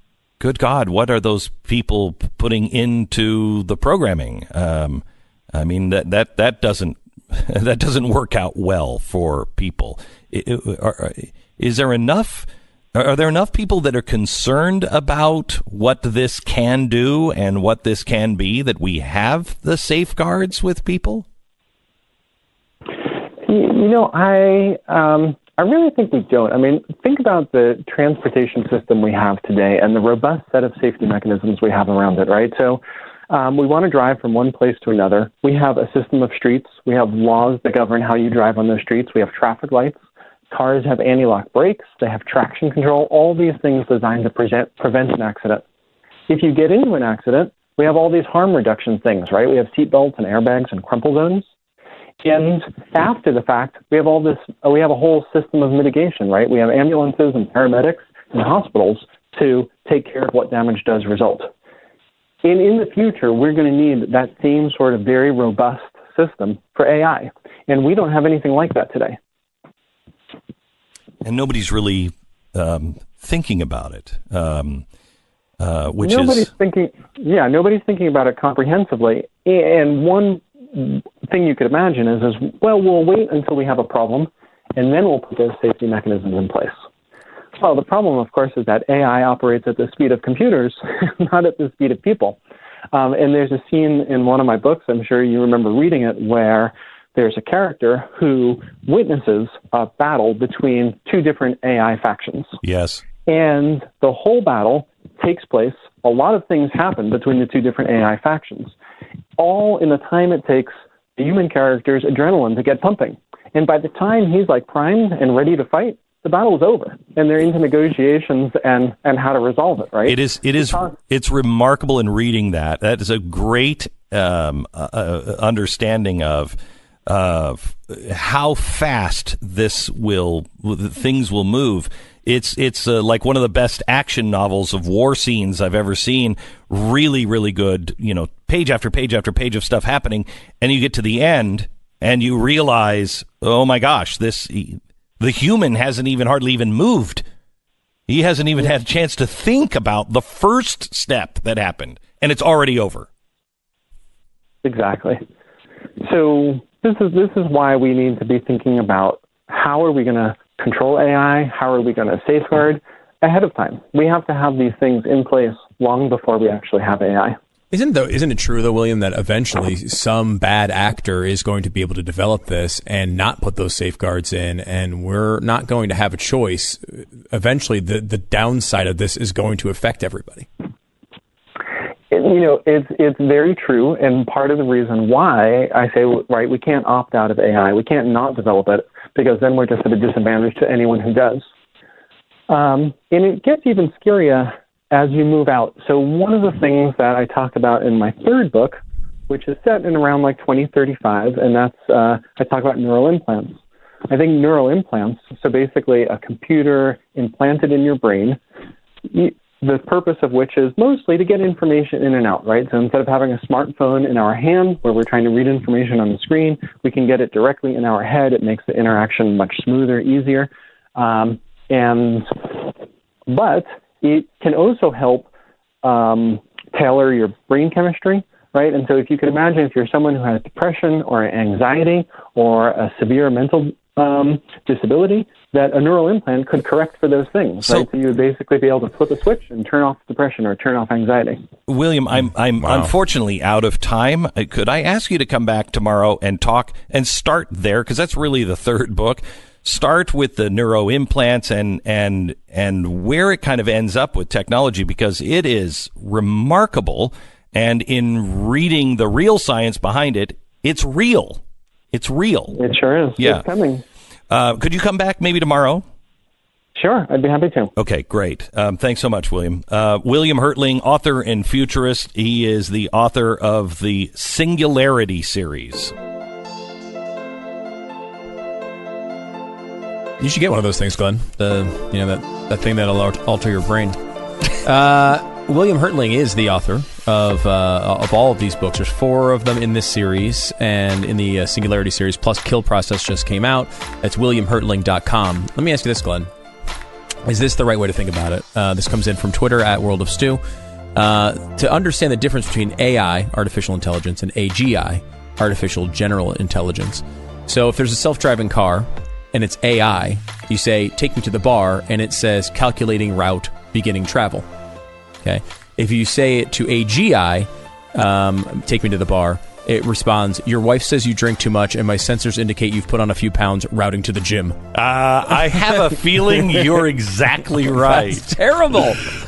good God, what are those people putting into the programming? I mean, that doesn't that doesn't work out well for people. Is there enough? Are there enough people that are concerned about what this can do and what this can be that we have the safeguards with people? I really think we don't. I mean, think about the transportation system we have today and the robust set of safety mechanisms we have around it, right? So we want to drive from one place to another. We have a system of streets. We have laws that govern how you drive on those streets. We have traffic lights. Cars have anti-lock brakes. They have traction control. All these things designed to prevent an accident. If you get into an accident, we have all these harm reduction things, right? We have seatbelts and airbags and crumple zones. And after the fact, we have all this. We have a whole system of mitigation, right? We have ambulances and paramedics and hospitals to take care of what damage does result. And in the future, we're going to need that same sort of very robust system for AI. And we don't have anything like that today. And nobody's really thinking about it, nobody's thinking about it comprehensively. And one thing you could imagine is, well, we'll wait until we have a problem, and then we'll put those safety mechanisms in place. Well, the problem, of course, is that AI operates at the speed of computers, not at the speed of people. And there's a scene in one of my books, I'm sure you remember reading it, where there's a character who witnesses a battle between two different AI factions. Yes. And the whole battle takes place. A lot of things happen between the two different AI factions, all in the time it takes the human character's adrenaline to get pumping. And by the time he's primed and ready to fight, the battle is over, and they're into negotiations and how to resolve it, right? It's remarkable in reading that. That is a great understanding of how fast things will move. It's like one of the best action novels of war scenes I've ever seen. Really, really good. Page after page after page of stuff happening, and you get to the end and you realize, oh my gosh, the human hasn't hardly even moved. He hasn't even had a chance to think about the first step that happened, and it's already over. Exactly. So this is why we need to be thinking about how are we going to control AI? How are we going to safeguard ahead of time? We have to have these things in place long before we actually have AI. Isn't it true, though, William, that eventually some bad actor is going to be able to develop this and not put those safeguards in, and we're not going to have a choice? Eventually, the downside of this is going to affect everybody. It's very true, and part of the reason why I say, right, we can't opt out of AI. We can't not develop it, because then we're just at a disadvantage to anyone who does. And it gets even scarier as you move out. So one of the things that I talk about in my third book, which is set in around like 2035, and that's I talk about neural implants. I think neural implants, so basically a computer implanted in your brain, the purpose of which is mostly to get information in and out, right? So instead of having a smartphone in our hand where we're trying to read information on the screen, we can get it directly in our head. It makes the interaction much smoother, easier. But it can also help tailor your brain chemistry, right? And so if you could imagine if you're someone who has depression or anxiety or a severe mental disability, that a neural implant could correct for those things. So, right? So you would basically be able to flip a switch and turn off depression or turn off anxiety. William, I'm unfortunately out of time. Could I ask you to come back tomorrow and talk and start there? Because that's really the third book. Start with the neuro implants and where it kind of ends up with technology, because it is remarkable. And in reading the real science behind it, it's real. It's real. It sure is. Yeah. It's coming. Could you come back maybe tomorrow? Sure, I'd be happy to. Okay, great. Thanks so much, William. William Hertling, author and futurist. He is the author of the Singularity series. You should get one of those things, Glenn. That thing that'll alter your brain. William Hertling is the author of all of these books. There's 4 of them in this series, and in the Singularity series, plus Kill Process just came out. That's WilliamHertling.com. Let me ask you this, Glenn. Is this the right way to think about it? This comes in from Twitter at World of Stu. To understand the difference between AI, artificial intelligence, and AGI, artificial general intelligence. So if there's a self-driving car and it's AI, you say, take me to the bar, and it says, calculating route, beginning travel. Okay. If you say it to AGI, take me to the bar, it responds, your wife says you drink too much, and my sensors indicate you've put on a few pounds, routing to the gym. I have a feeling you're exactly right. That's terrible.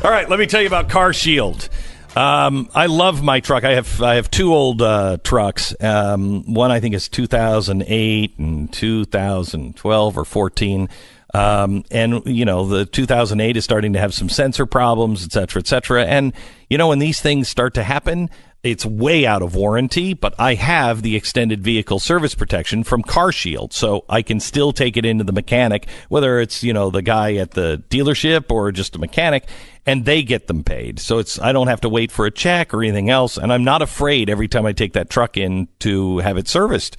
All right, let me tell you about Car Shield. I love my truck. I have 2 old trucks. One I think is 2008 and 2012 or 14. And, the 2008 is starting to have some sensor problems, et cetera, et cetera. And, when these things start to happen, it's way out of warranty, but I have the extended vehicle service protection from Car Shield, so I can still take it into the mechanic, whether it's, the guy at the dealership or just a mechanic, and they get them paid. So I don't have to wait for a check or anything else, and I'm not afraid every time I take that truck in to have it serviced.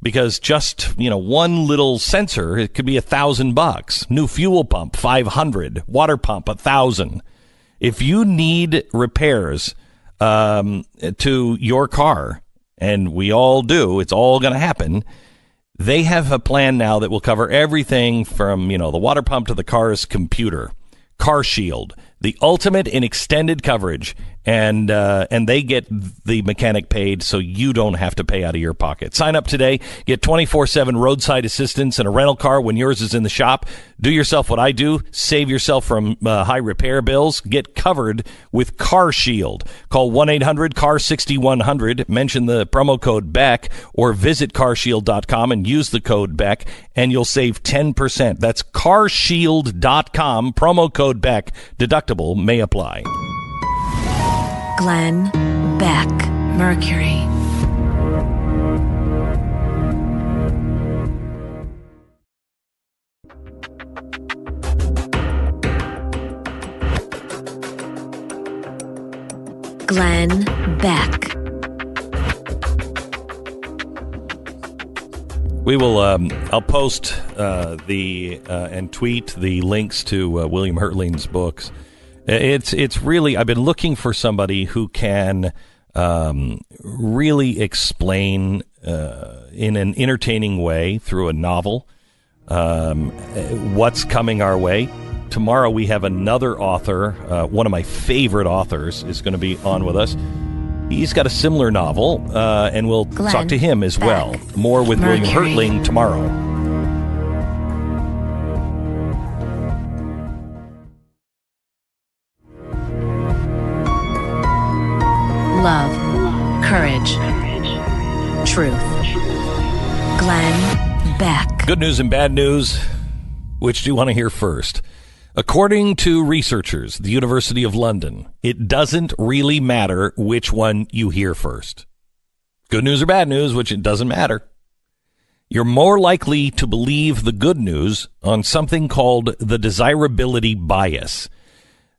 Because just, one little sensor, it could be $1,000. New fuel pump, $500. Water pump, $1,000. If you need repairs to your car, and we all do, it's all going to happen. They have a plan now that will cover everything from, the water pump to the car's computer. Car Shield, the ultimate in extended coverage, and they get the mechanic paid, so you don't have to pay out of your pocket. Sign up today. Get 24/7 roadside assistance and a rental car when yours is in the shop. Do yourself what I do. Save yourself from high repair bills. Get covered with Car Shield. Call 1-800-CAR-6100. Mention the promo code Beck or visit carshield.com and use the code Beck, and you'll save 10%. That's carshield.com. Promo code Beck. Deductible may apply. Glenn Beck, Mercury. Glenn Beck. We will. I'll post and tweet the links to William Hertling's books. It's really. I've been looking for somebody who can really explain in an entertaining way through a novel what's coming our way. Tomorrow we have another author. One of my favorite authors is going to be on with us. He's got a similar novel, and we'll talk to him as well. More with William Hertling tomorrow. Love, courage, truth. Glenn Beck. Good news and bad news. Which do you want to hear first? According to researchers, the University of London, it doesn't really matter which one you hear first. Good news or bad news, which it doesn't matter. You're more likely to believe the good news on something called the desirability bias.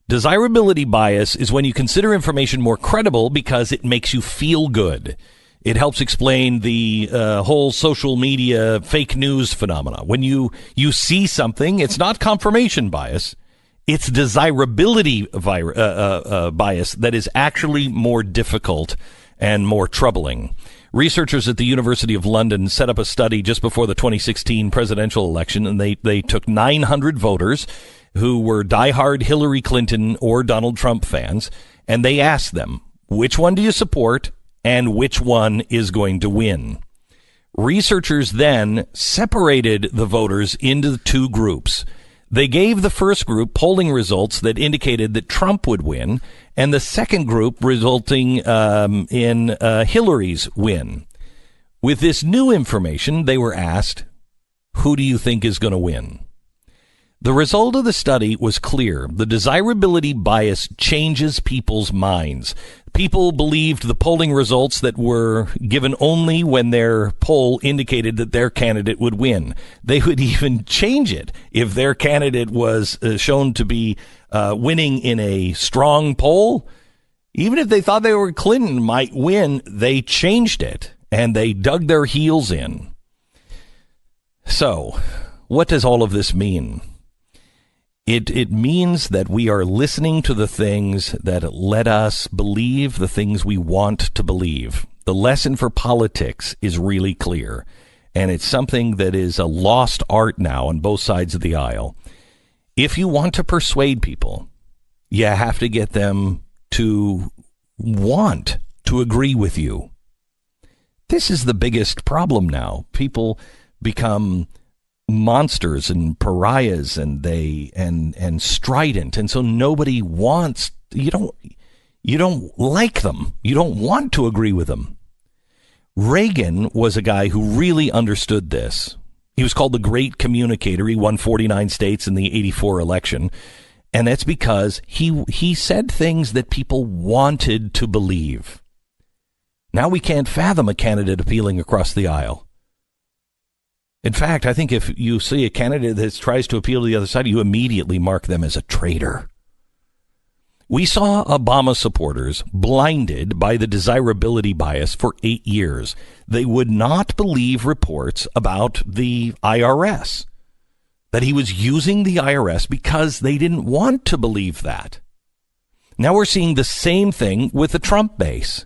Desirability bias is when you consider information more credible because it makes you feel good. It helps explain the whole social media fake news phenomena. When you see something, it's not confirmation bias. It's desirability bias that is actually more difficult and more troubling. Researchers at the University of London set up a study just before the 2016 presidential election, and they took 900 voters who were diehard Hillary Clinton or Donald Trump fans, and they asked them, which one do you support? And which one is going to win. Researchers then separated the voters into two groups. They gave the first group polling results that indicated that Trump would win, and the second group resulting in Hillary's win. With this new information, they were asked, who do you think is going to win? The result of the study was clear. The desirability bias changes people's minds. People believed the polling results that were given only when their poll indicated that their candidate would win. They would even change it if their candidate was shown to be winning in a strong poll. Even if they thought Clinton might win, they changed it and they dug their heels in. So, what does all of this mean? It means that we are listening to the things that let us believe the things we want to believe. The lesson for politics is really clear, and it's something that is a lost art now on both sides of the aisle. If you want to persuade people, you have to get them to want to agree with you. This is the biggest problem now. People become monsters and pariahs and strident, and so nobody wants, you don't like them, you don't want to agree with them. Reagan was a guy who really understood this. He was called the great communicator. He won 49 states in the 84 election, and that's because he said things that people wanted to believe. Now we can't fathom a candidate appealing across the aisle. In fact, I think if you see a candidate that tries to appeal to the other side, you immediately mark them as a traitor. We saw Obama supporters blinded by the desirability bias for 8 years. They would not believe reports about the IRS, that he was using the IRS because they didn't want to believe that. Now we're seeing the same thing with the Trump base.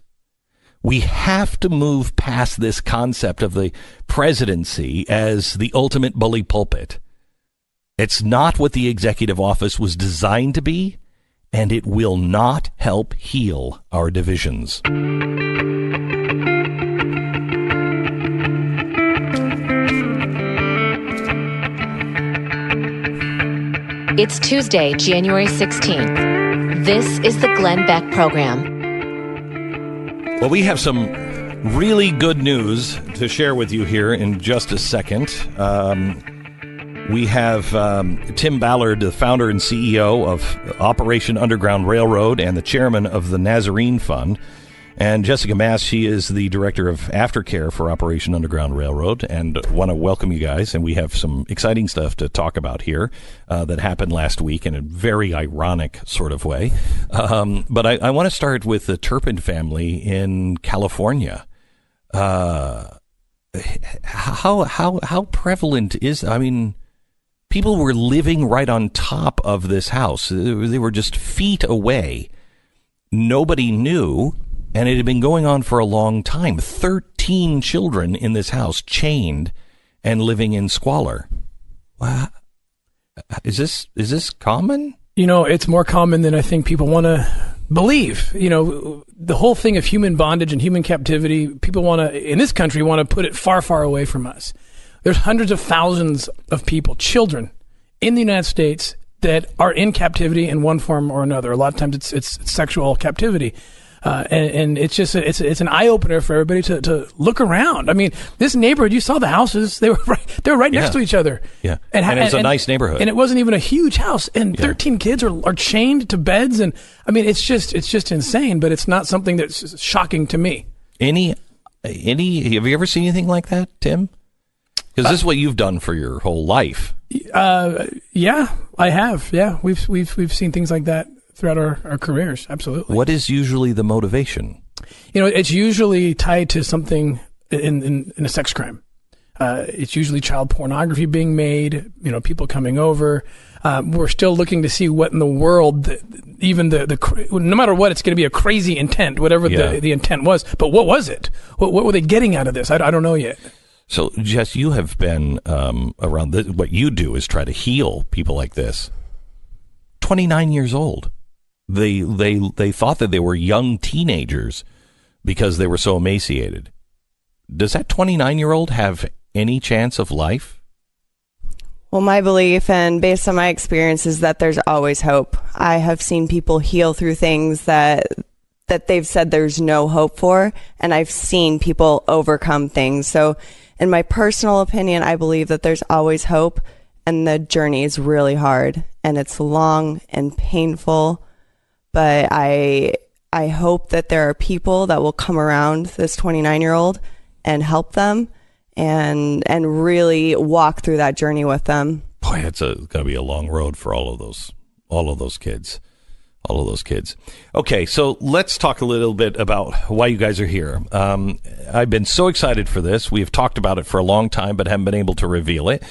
We have to move past this concept of the presidency as the ultimate bully pulpit. It's not what the executive office was designed to be, and it will not help heal our divisions. It's Tuesday, January 16th. This is the Glenn Beck Program. Well, we have some really good news to share with you here in just a second. We have Tim Ballard, the founder and CEO of Operation Underground Railroad and the chairman of the Nazarene Fund. And Jessica Mass, she is the director of aftercare for Operation Underground Railroad, and want to welcome you guys. And we have some exciting stuff to talk about here that happened last week in a very ironic sort of way. But I want to start with the Turpin family in California. how prevalent is, I mean, people were living right on top of this house. They were just feet away. Nobody knew, and it had been going on for a long time. 13 children in this house chained and living in squalor. Wow. Is this common? It's more common than I think people want to believe. The whole thing of human bondage and human captivity, people in this country want to put it far, far away from us. There's hundreds of thousands of people, children, in the United States that are in captivity in one form or another. A lot of times it's sexual captivity. And it's just, it's an eye opener for everybody to look around. I mean, this neighborhood, you saw the houses, they were right next to each other. Yeah. And it's a nice neighborhood. And it wasn't even a huge house. And 13 kids are chained to beds. And I mean, it's just insane, but it's not something that's shocking to me. Have you ever seen anything like that, Tim? Because this is what you've done for your whole life. Yeah, I have. Yeah. We've seen things like that throughout our careers. Absolutely. What is usually the motivation? It's usually tied to something in a sex crime. It's usually child pornography being made, people coming over. We're still looking to see what in the world, no matter what, it's going to be a crazy intent, whatever the intent was. But what was it? What were they getting out of this? I don't know yet. So, Jess, you have been around this. What you do is try to heal people like this. 29 years old. They thought that they were young teenagers because they were so emaciated. Does that 29-year-old have any chance of life? Well, my belief and based on my experience is that there's always hope. I have seen people heal through things that they've said there's no hope for, and I've seen people overcome things. So in my personal opinion, I believe that there's always hope, and the journey is really hard, and it's long and painful. But I hope that there are people that will come around this 29-year-old and help them and really walk through that journey with them. Boy, it's going to be a long road for all of those kids. Okay, so let's talk a little bit about why you guys are here. I've been so excited for this. We've talked about it for a long time, but haven't been able to reveal it.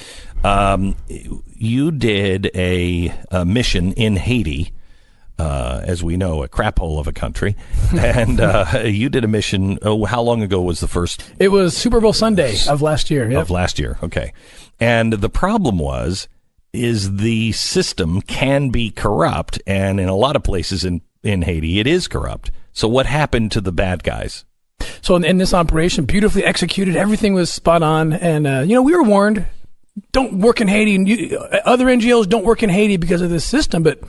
You did a mission in Haiti. As we know, a crap hole of a country. And you did a mission, how long ago was the first? It was Super Bowl Sunday of last year. Yep. Of last year, okay. And the problem is the system can be corrupt, and in a lot of places in Haiti, it is corrupt. So what happened to the bad guys? So in this operation, beautifully executed, everything was spot on. And, we were warned, don't work in Haiti. Other NGOs don't work in Haiti because of this system, but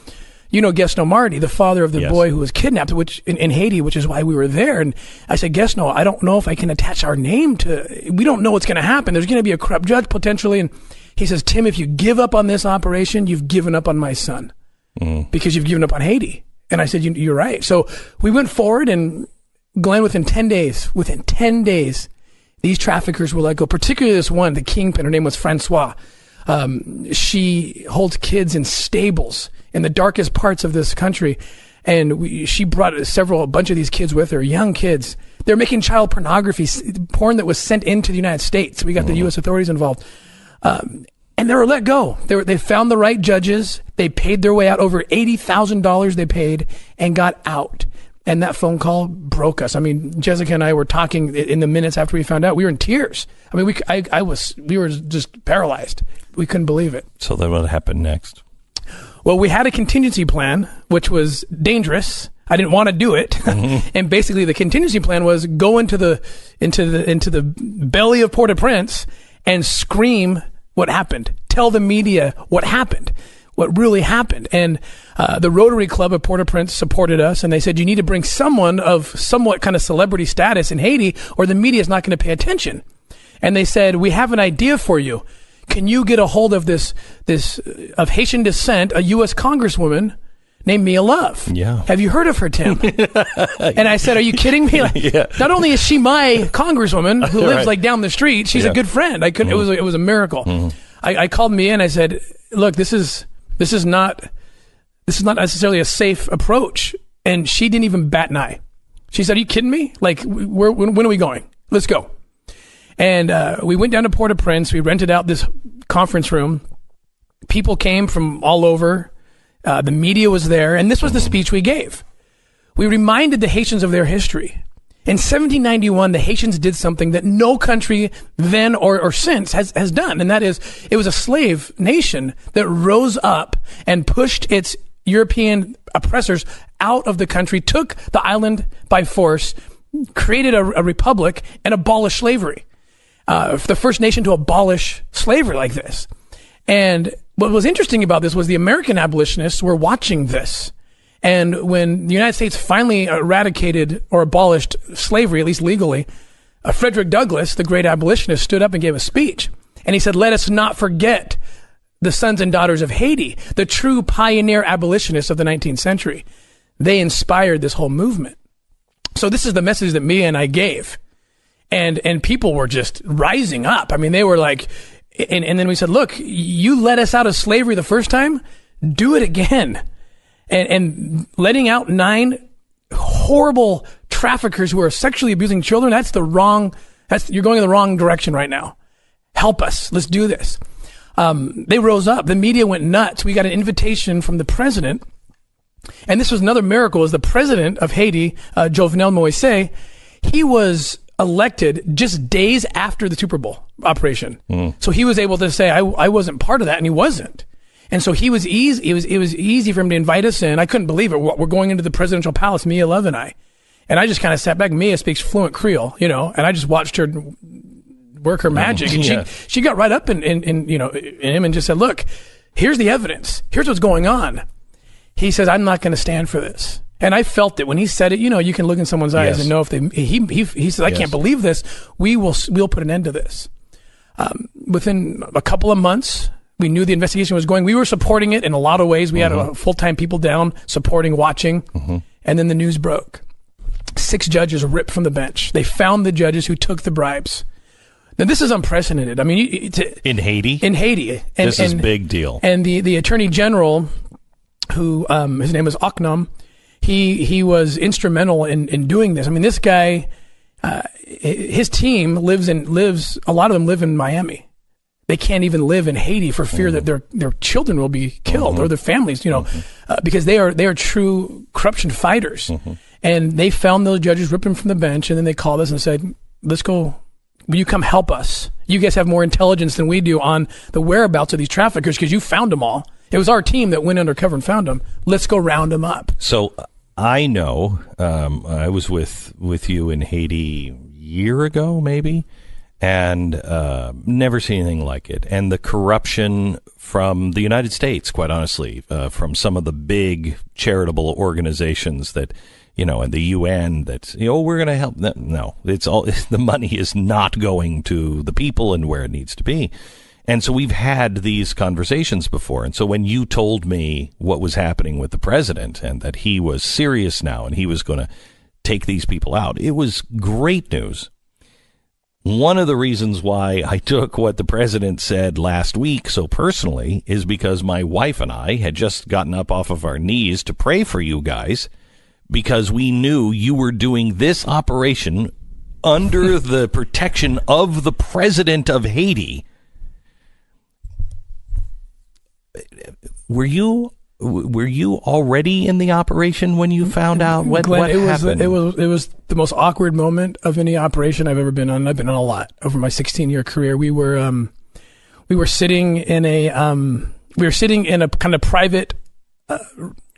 Gesno Marty, the father of the boy who was kidnapped, which in Haiti, which is why we were there. And I said, Gesno, I don't know if I can attach our name to, we don't know what's going to happen. There's going to be a corrupt judge potentially. And he says, Tim, if you give up on this operation, you've given up on my son because you've given up on Haiti. And I said, you're right. So we went forward, and Glenn, within 10 days, these traffickers were let go, particularly this one, the kingpin. Her name was Francois. She holds kids in stables in the darkest parts of this country. And she brought a bunch of these kids with her, young kids. They're making child pornography, porn that was sent into the United States. We got the U.S. authorities involved. And they were let go. They found the right judges. They paid their way out. Over $80,000 they paid and got out. And that phone call broke us. I mean, Jessica and I were talking in the minutes after we found out. We were in tears. I mean, we were just paralyzed. We couldn't believe it. So then what happened next? Well, we had a contingency plan, which was dangerous. I didn't want to do it. Mm-hmm. And basically the contingency plan was go into the belly of Port-au-Prince and scream what happened. Tell the media what happened, what really happened. And the Rotary Club of Port-au-Prince supported us, and they said, you need to bring someone of somewhat kind of celebrity status in Haiti, or the media is not going to pay attention. And they said, we have an idea for you. Can you get a hold of this of Haitian descent, a U.S. Congresswoman named Mia Love? Yeah. Have you heard of her, Tim? And I said, are you kidding me? Not only is she my congresswoman who lives like down the street, she's a good friend. I couldn't. It was a miracle. Mm-hmm. I called Mia and I said, look, this is not necessarily a safe approach. And she didn't even bat an eye. She said, are you kidding me? Like, when are we going? Let's go. And we went down to Port-au-Prince. We rented out this conference room. People came from all over. The media was there. And this was the speech we gave. We reminded the Haitians of their history. In 1791, the Haitians did something that no country then or since has done. And that is, it was a slave nation that rose up and pushed its European oppressors out of the country, took the island by force, created a republic, and abolished slavery. The first nation to abolish slavery like this. And what was interesting about this was the American abolitionists were watching this. And when the United States finally eradicated or abolished slavery, at least legally, Frederick Douglass, the great abolitionist, stood up and gave a speech. And he said, let us not forget the sons and daughters of Haiti, the true pioneer abolitionists of the 19th century. They inspired this whole movement. So this is the message that Mia and I gave. And people were just rising up. I mean, they were like, and then we said, look, you let us out of slavery the first time, do it again. And letting out 9 horrible traffickers who are sexually abusing children, you're going in the wrong direction right now. Help us. Let's do this. They rose up. The media went nuts. We got an invitation from the president. And this was another miracle, is the president of Haiti, Jovenel Moise, he was elected just days after the Super Bowl operation. So he was able to say, I wasn't part of that, and he wasn't. And so he was easy. It was easy for him to invite us in. I couldn't believe it. We're going into the presidential palace, Mia Love and I. And I just kind of sat back. Mia speaks fluent Creole, and I just watched her work her magic. And she got right up in him and just said, look, here's the evidence. Here's what's going on. He says, I'm not going to stand for this. And I felt it when he said it. You can look in someone's eyes and know if he said, I can't believe this. We'll put an end to this. Within a couple of months, we knew the investigation was going. We were supporting it in a lot of ways. We had full-time people down supporting, watching. And then the news broke. 6 judges ripped from the bench. They found the judges who took the bribes. Now, this is unprecedented. I mean, in Haiti? In Haiti. This is a big deal. And the attorney general, who his name was Oknum, he was instrumental in doing this. I mean, this guy, his team lives, a lot of them live in Miami. They can't even live in Haiti for fear that their children will be killed or their families, because they are true corruption fighters. And they found those judges ripping from the bench, and then they called us and said, let's go. Will you come help us? You guys have more intelligence than we do on the whereabouts of these traffickers because you found them all. It was our team that went undercover and found them. Let's go round them up. So I know I was with you in Haiti a year ago, maybe, and never seen anything like it. And the corruption from the United States, quite honestly, from some of the big charitable organizations that, and the UN that, we're going to help. No, it's all, the money is not going to the people and where it needs to be. And so we've had these conversations before. And so when you told me what was happening with the president and that he was serious now and he was going to take these people out, it was great news. One of the reasons why I took what the president said last week so personally is because my wife and I had just gotten up off of our knees to pray for you guys because we knew you were doing this operation under the protection of the president of Haiti. Were you already in the operation when you found out what happened? It was the most awkward moment of any operation I've ever been on. I've been on a lot over my 16-year career. We were sitting in a kind of private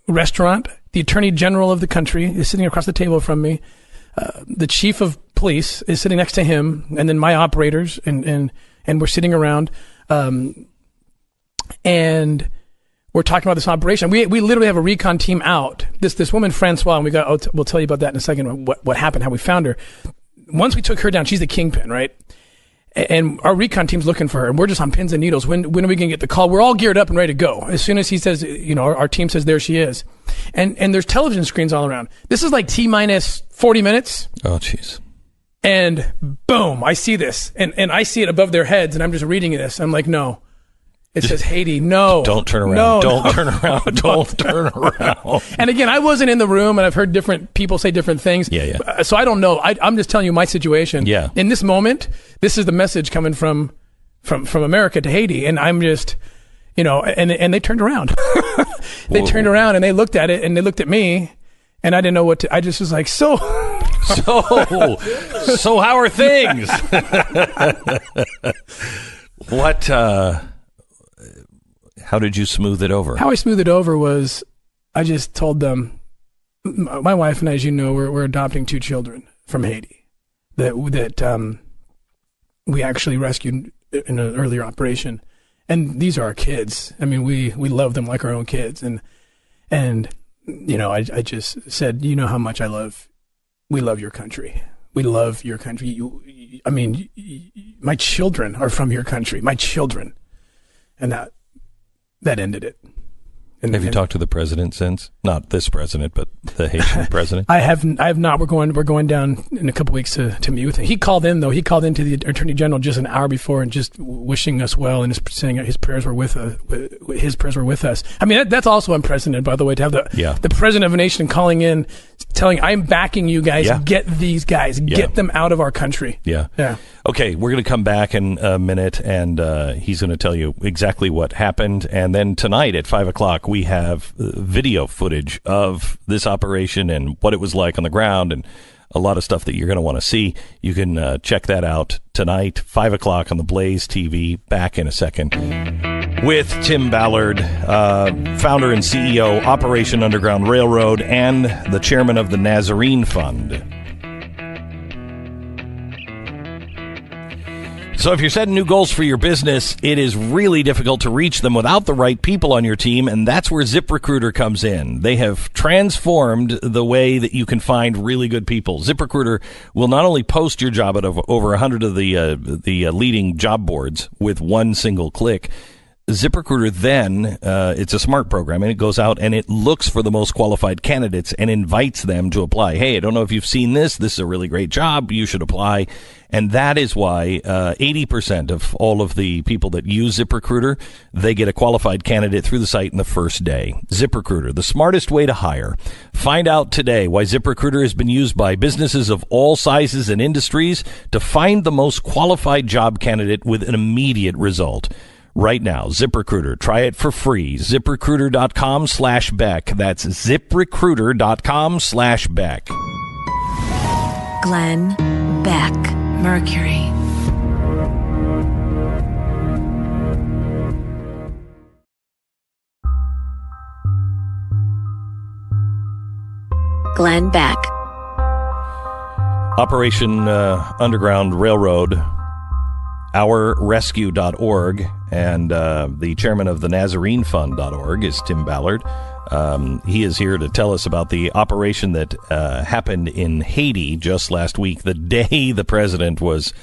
restaurant. The attorney general of the country is sitting across the table from me. The chief of police is sitting next to him, and then my operators and we're sitting around. And we're talking about this operation. We literally have a recon team out. This woman, Francois, and we'll tell you about that in a second, what happened, how we found her. Once we took her down, she's the kingpin, right? And our recon team's looking for her, and we're just on pins and needles. When are we going to get the call? We're all geared up and ready to go. As soon as he says, our team says, there she is. And there's television screens all around. This is like T-minus 40 minutes. Oh, jeez. And boom, I see this. And I see it above their heads, and I'm just reading this. I'm like, no. It says Haiti. No. Don't turn around. No, don't turn around. Don't turn around. And again, I wasn't in the room, and I've heard different people say different things. Yeah. So I don't know. I'm just telling you my situation. Yeah. In this moment, this is the message coming from America to Haiti, and I'm just, and they turned around. They turned around and they looked at it, and they looked at me, and I didn't know what to. I just was like, so how are things? What? How did you smooth it over? How I smoothed it over was I just told them, my wife and I, as you know, we're adopting 2 children from Haiti that we actually rescued in an earlier operation. And these are our kids. I mean, we love them like our own kids. And I just said, you know how much we love your country. We love your country. My children are from your country, my children. And that ended it. Have you talked to the president since? Not this president, but the Haitian president? I have not. We're going down in a couple weeks to meet with him. He called in, though. He called into the Attorney General just an hour before and just wishing us well and just saying his prayers were with us. His prayers were with us. I mean, that's also unprecedented, by the way, to have the president of a nation calling in, telling, I'm backing you guys. Yeah. Get these guys. Yeah. Get them out of our country. Yeah. Okay, we're going to come back in a minute, and he's going to tell you exactly what happened. And then tonight at 5 o'clock, we have video footage of this operation and what it was like on the ground and a lot of stuff that you're going to want to see. You can check that out tonight, 5 o'clock on the Blaze TV. Back in a second with Tim Ballard, founder and CEO, Operation Underground Railroad, and the chairman of the Nazarene Fund. So if you're setting new goals for your business, it is really difficult to reach them without the right people on your team, and that's where ZipRecruiter comes in. They have transformed the way that you can find really good people. ZipRecruiter will not only post your job at over 100 of the leading job boards with one single click. ZipRecruiter then, it's a smart program, and it goes out and it looks for the most qualified candidates and invites them to apply. Hey, I don't know if you've seen this. This is a really great job. You should apply. And that is why 80% of all of the people that use ZipRecruiter, they get a qualified candidate through the site in the first day. ZipRecruiter, the smartest way to hire. Find out today why ZipRecruiter has been used by businesses of all sizes and industries to find the most qualified job candidate with an immediate result. Right now, ZipRecruiter. Try it for free. ZipRecruiter.com/Beck. That's ZipRecruiter.com/Beck. Glenn Beck, Mercury. Glenn Beck. Operation Underground Railroad, OurRescue.org, and the chairman of the NazareneFund.org is Tim Ballard. He is here to tell us about the operation that happened in Haiti just last week, the day the president was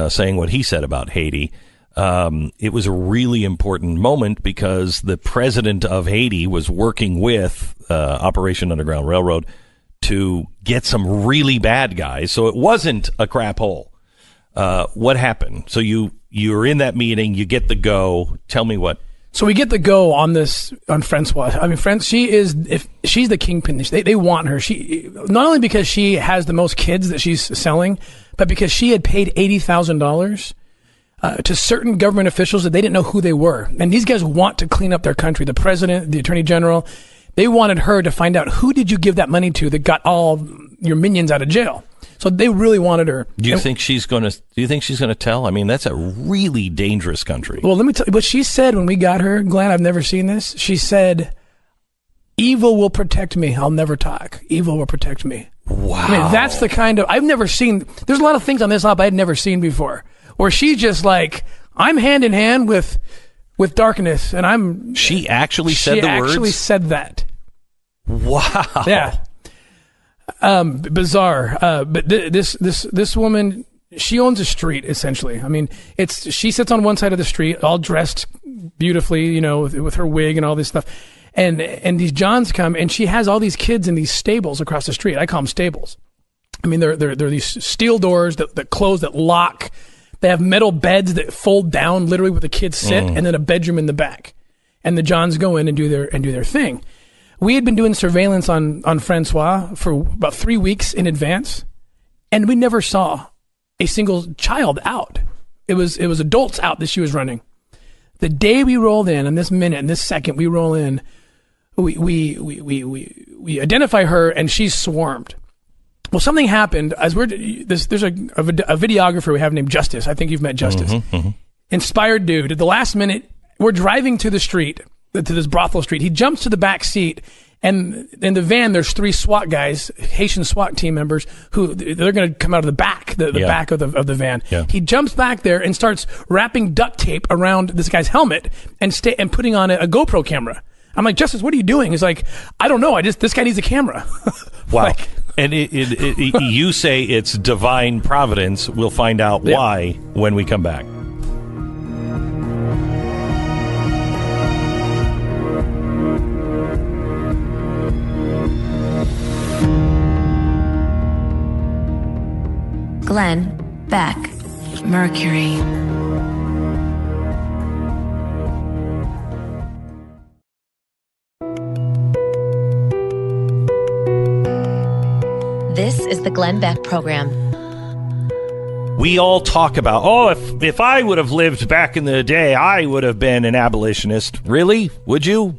saying what he said about Haiti. It was a really important moment because the president of Haiti was working with Operation Underground Railroad to get some really bad guys, so it wasn't a crap hole. What happened? So you're in that meeting, you get the go. Tell me what. So we get the go on Francois. I mean, she's the kingpin. They want her. She, not only because she has the most kids that she's selling, but because she had paid $80,000 to certain government officials that they didn't know who they were. And these guys want to clean up their country. The president, the attorney general, they wanted her to find out who did you give that money to that got all your minions out of jail. So they really wanted her. Do you think she's going to tell? I mean, that's a really dangerous country. Well, let me tell you what she said when we got her. Glenn, I've never seen this. She said, "Evil will protect me. I'll never talk. Evil will protect me." Wow. I mean, that's the kind of, I've never seen, there's a lot of things on this op I'd never seen before, where she's just like, I'm hand in hand with darkness, and I'm... She actually said the words? She actually said that. Wow. Yeah. Bizarre. But this woman, she owns a street, essentially. I mean, she sits on one side of the street, all dressed beautifully, you know, with her wig and all this stuff. And these Johns come, and she has all these kids in these stables across the street. I call them stables. I mean, they're these steel doors that close, that lock They have metal beds that fold down literally where the kids sit, and then a bedroom in the back. And the Johns go in and do their thing. We had been doing surveillance on Francois for about 3 weeks in advance, and we never saw a single child out. It was adults out that she was running. The day we rolled in, and this minute and this second we roll in, we identify her, and she's swarmed. Well, something happened as there's a videographer we have named Justice. I think you've met Justice. Inspired dude. At the last minute, we're driving to the street, to this brothel street. He jumps to the back seat, and in the van, there's 3 SWAT guys, Haitian SWAT team members, who they're going to come out of the back, the back of the van. Yeah. He jumps back there and starts wrapping duct tape around this guy's helmet and putting on a GoPro camera. I'm like, Justice, what are you doing? He's like, I don't know. this guy needs a camera. Wow. And you say it's divine providence. We'll find out why when we come back. Glenn, Beck, Mercury. This is the Glenn Beck Program. We all talk about, if I would have lived back in the day, I would have been an abolitionist. Really? Would you?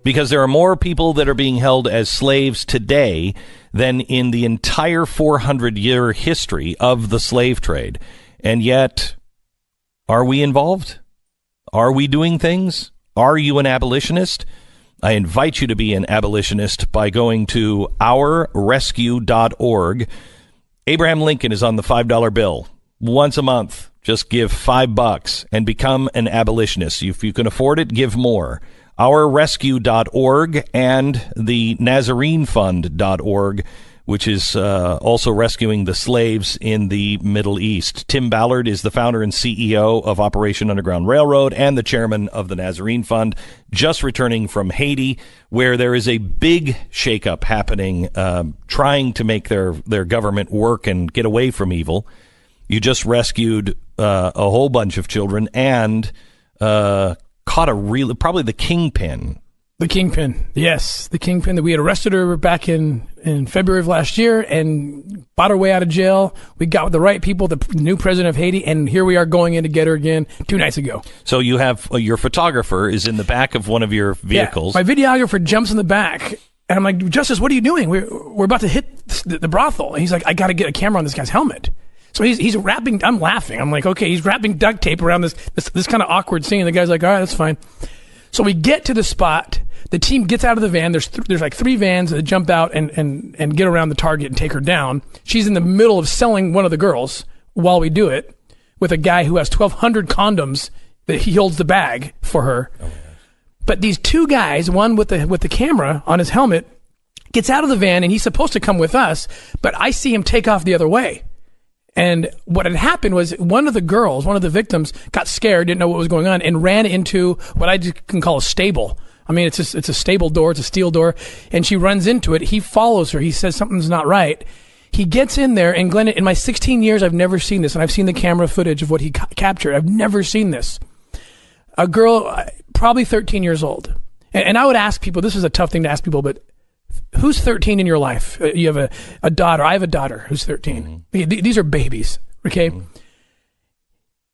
Because there are more people that are being held as slaves today than in the entire 400-year history of the slave trade. And yet, are we involved? Are we doing things? Are you an abolitionist? I invite you to be an abolitionist by going to ourrescue.org. Abraham Lincoln is on the $5 bill. Once a month, just give $5 and become an abolitionist. If you can afford it, give more. Ourrescue.org and the NazareneFund.org, which is also rescuing the slaves in the Middle East. Tim Ballard is the founder and CEO of Operation Underground Railroad and the chairman of the Nazarene Fund, just returning from Haiti, where there is a big shakeup happening, trying to make their government work and get away from evil. You just rescued a whole bunch of children and caught probably the kingpin. The kingpin, yes. The kingpin that we had arrested her back in February of last year and bought her way out of jail. We got with the right people, the new president of Haiti, and here we are going in to get her again 2 nights ago. So you have your photographer is in the back of one of your vehicles. Yeah, my videographer jumps in the back, and I'm like, Justice, what are you doing? We're about to hit the brothel. And he's like, I got to get a camera on this guy's helmet. So he's wrapping, I'm laughing. I'm like, okay, he's wrapping duct tape around this kind of awkward scene. The guy's like, all right, that's fine. So we get to the spot. The team gets out of the van. There's like 3 vans that jump out and get around the target and take her down. She's in the middle of selling one of the girls while we do it with a guy who has 1,200 condoms that he holds the bag for her. Oh, but these 2 guys, one with the camera on his helmet, gets out of the van and he's supposed to come with us, but I see him take off the other way. And what had happened was one of the victims, got scared, didn't know what was going on, and ran into what I can call a stable. I mean, it's a stable door. It's a steel door. And she runs into it. He follows her. He says something's not right. He gets in there, and Glenn, in my 16 years, I've never seen this. And I've seen the camera footage of what he captured. I've never seen this. A girl, probably 13 years old. And I would ask people, this is a tough thing to ask people, but who's 13 in your life? You have a daughter. I have a daughter who's 13. Mm-hmm. These are babies, okay? Mm-hmm.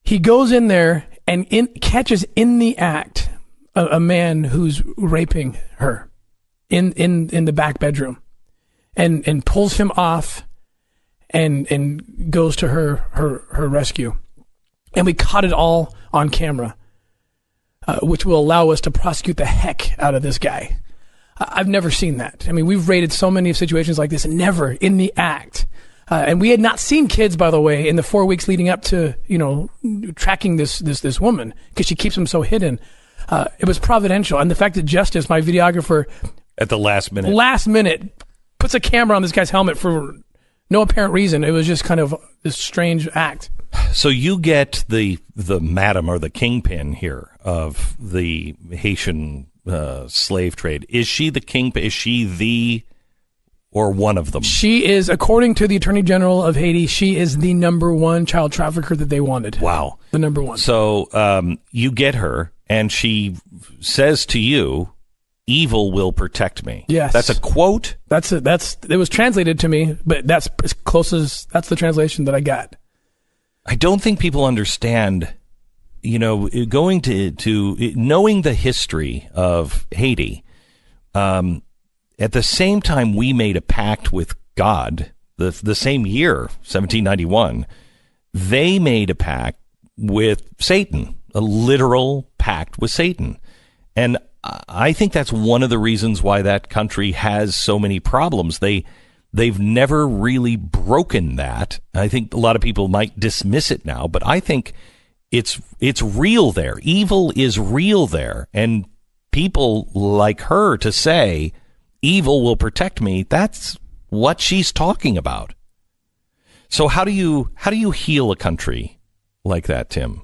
He goes in there and catches in the act a man who's raping her in the back bedroom and pulls him off and goes to her rescue. And we caught it all on camera, which will allow us to prosecute the heck out of this guy. I've never seen that. I mean, we've rated so many situations like this, and never in the act. And we had not seen kids, by the way, in the 4 weeks leading up to, tracking this woman, because she keeps them so hidden. It was providential. And the fact that Justice, my videographer, at the last minute, puts a camera on this guy's helmet for no apparent reason. It was just kind of this strange act. So you get the madam or the kingpin here of the Haitian slave trade. Is she the kingpin? Is she the or one of them? She is, according to the Attorney General of Haiti, she is the number one child trafficker that they wanted. Wow. The number one. So you get her, and she says to you, "Evil will protect me." Yes. That's a quote? It was translated to me, but that's as close as, that's the translation that I got. I don't think people understand, going to knowing the history of Haiti. At the same time, we made a pact with God, the same year, 1791, they made a pact with Satan, a literal pact with Satan. And I think that's one of the reasons why that country has so many problems. They've never really broken that. I think a lot of people might dismiss it now, but I think it's real there. Evil is real there. And people like her to say, "Evil will protect me," that's what she's talking about. So how do you heal a country like that, Tim?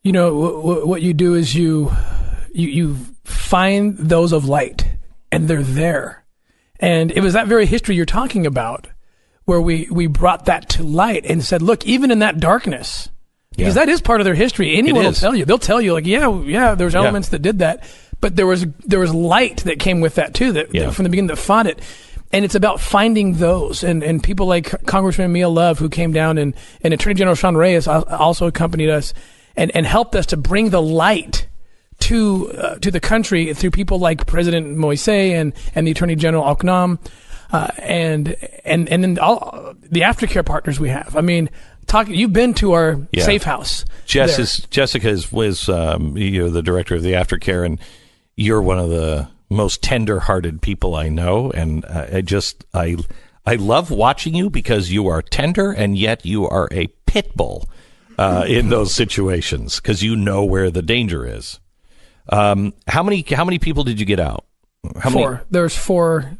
What you do is you find those of light, and they're there. And it was that very history you're talking about where we brought that to light and said, look, even in that darkness, because that is part of their history. Anyone will tell you. They'll tell you, like, yeah, there's elements that did that. But there was light that came with that too, that from the beginning that fought it. And it's about finding those. And people like Congressman Mia Love, who came down, and Attorney General Sean Reyes also accompanied us and helped us to bring the light to the country through people like President Moise and the Attorney General Oknam, and then all the aftercare partners we have. I mean, you've been to our safe house. Jessica was the director of the aftercare, and you're one of the most tender-hearted people I know, and I love watching you because you are tender, and yet you are a pit bull in those situations because you know where the danger is. How many people did you get out? Four. There's four.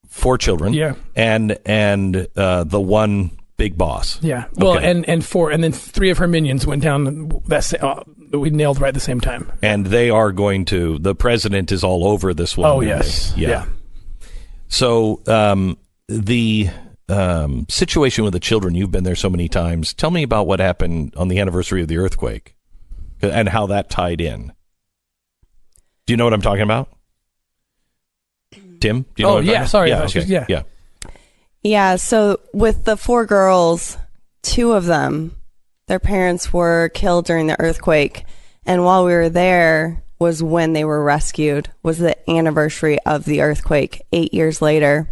4 children. Yeah. And the one big boss. Yeah. Well, okay. and 4, and then 3 of her minions went down. We nailed right at the same time. And they are going to. The president is all over this one. Oh yes. Yeah. So the situation with the children. You've been there so many times. Tell me about what happened on the anniversary of the earthquake, and how that tied in. Do you know what I'm talking about? Tim? Do you know what I'm talking sorry. about? Yeah. Yeah, so with the 4 girls, 2 of them, their parents were killed during the earthquake. And while we were there was when they were rescued, was the anniversary of the earthquake, 8 years later.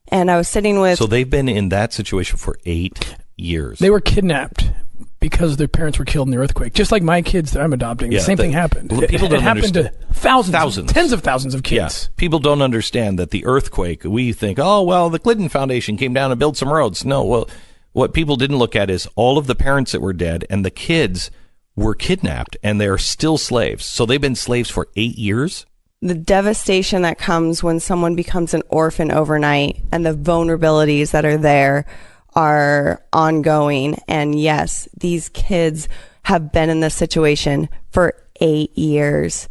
And I was sitting with... So they've been in that situation for 8 years. They were kidnapped because their parents were killed in the earthquake. Just like my kids that I'm adopting. The same thing happened. People don't happened understand. to thousands, tens of thousands of kids. Yeah. People don't understand that the earthquake, we think, oh, well, the Clinton Foundation came down and built some roads. No, well, what people didn't look at is all of the parents that were dead and the kids were kidnapped, and they're still slaves. So they've been slaves for 8 years. The devastation that comes when someone becomes an orphan overnight, and the vulnerabilities that are there are ongoing. And yes, these kids have been in this situation for 8 years.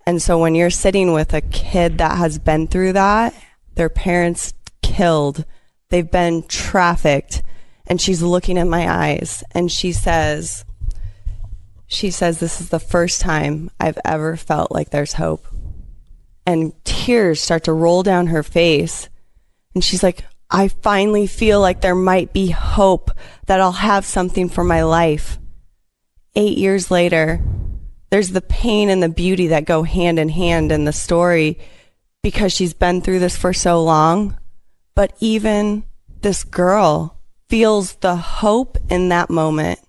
And so when you're sitting with a kid that has been through that, their parents killed, they've been trafficked, and she's looking in my eyes and she says, this is the first time I've ever felt like there's hope. And tears start to roll down her face. And she's like, I finally feel like there might be hope, that I'll have something for my life. 8 years later, there's the pain and the beauty that go hand in hand in the story because she's been through this for so long. But even this girl feels the hope in that moment.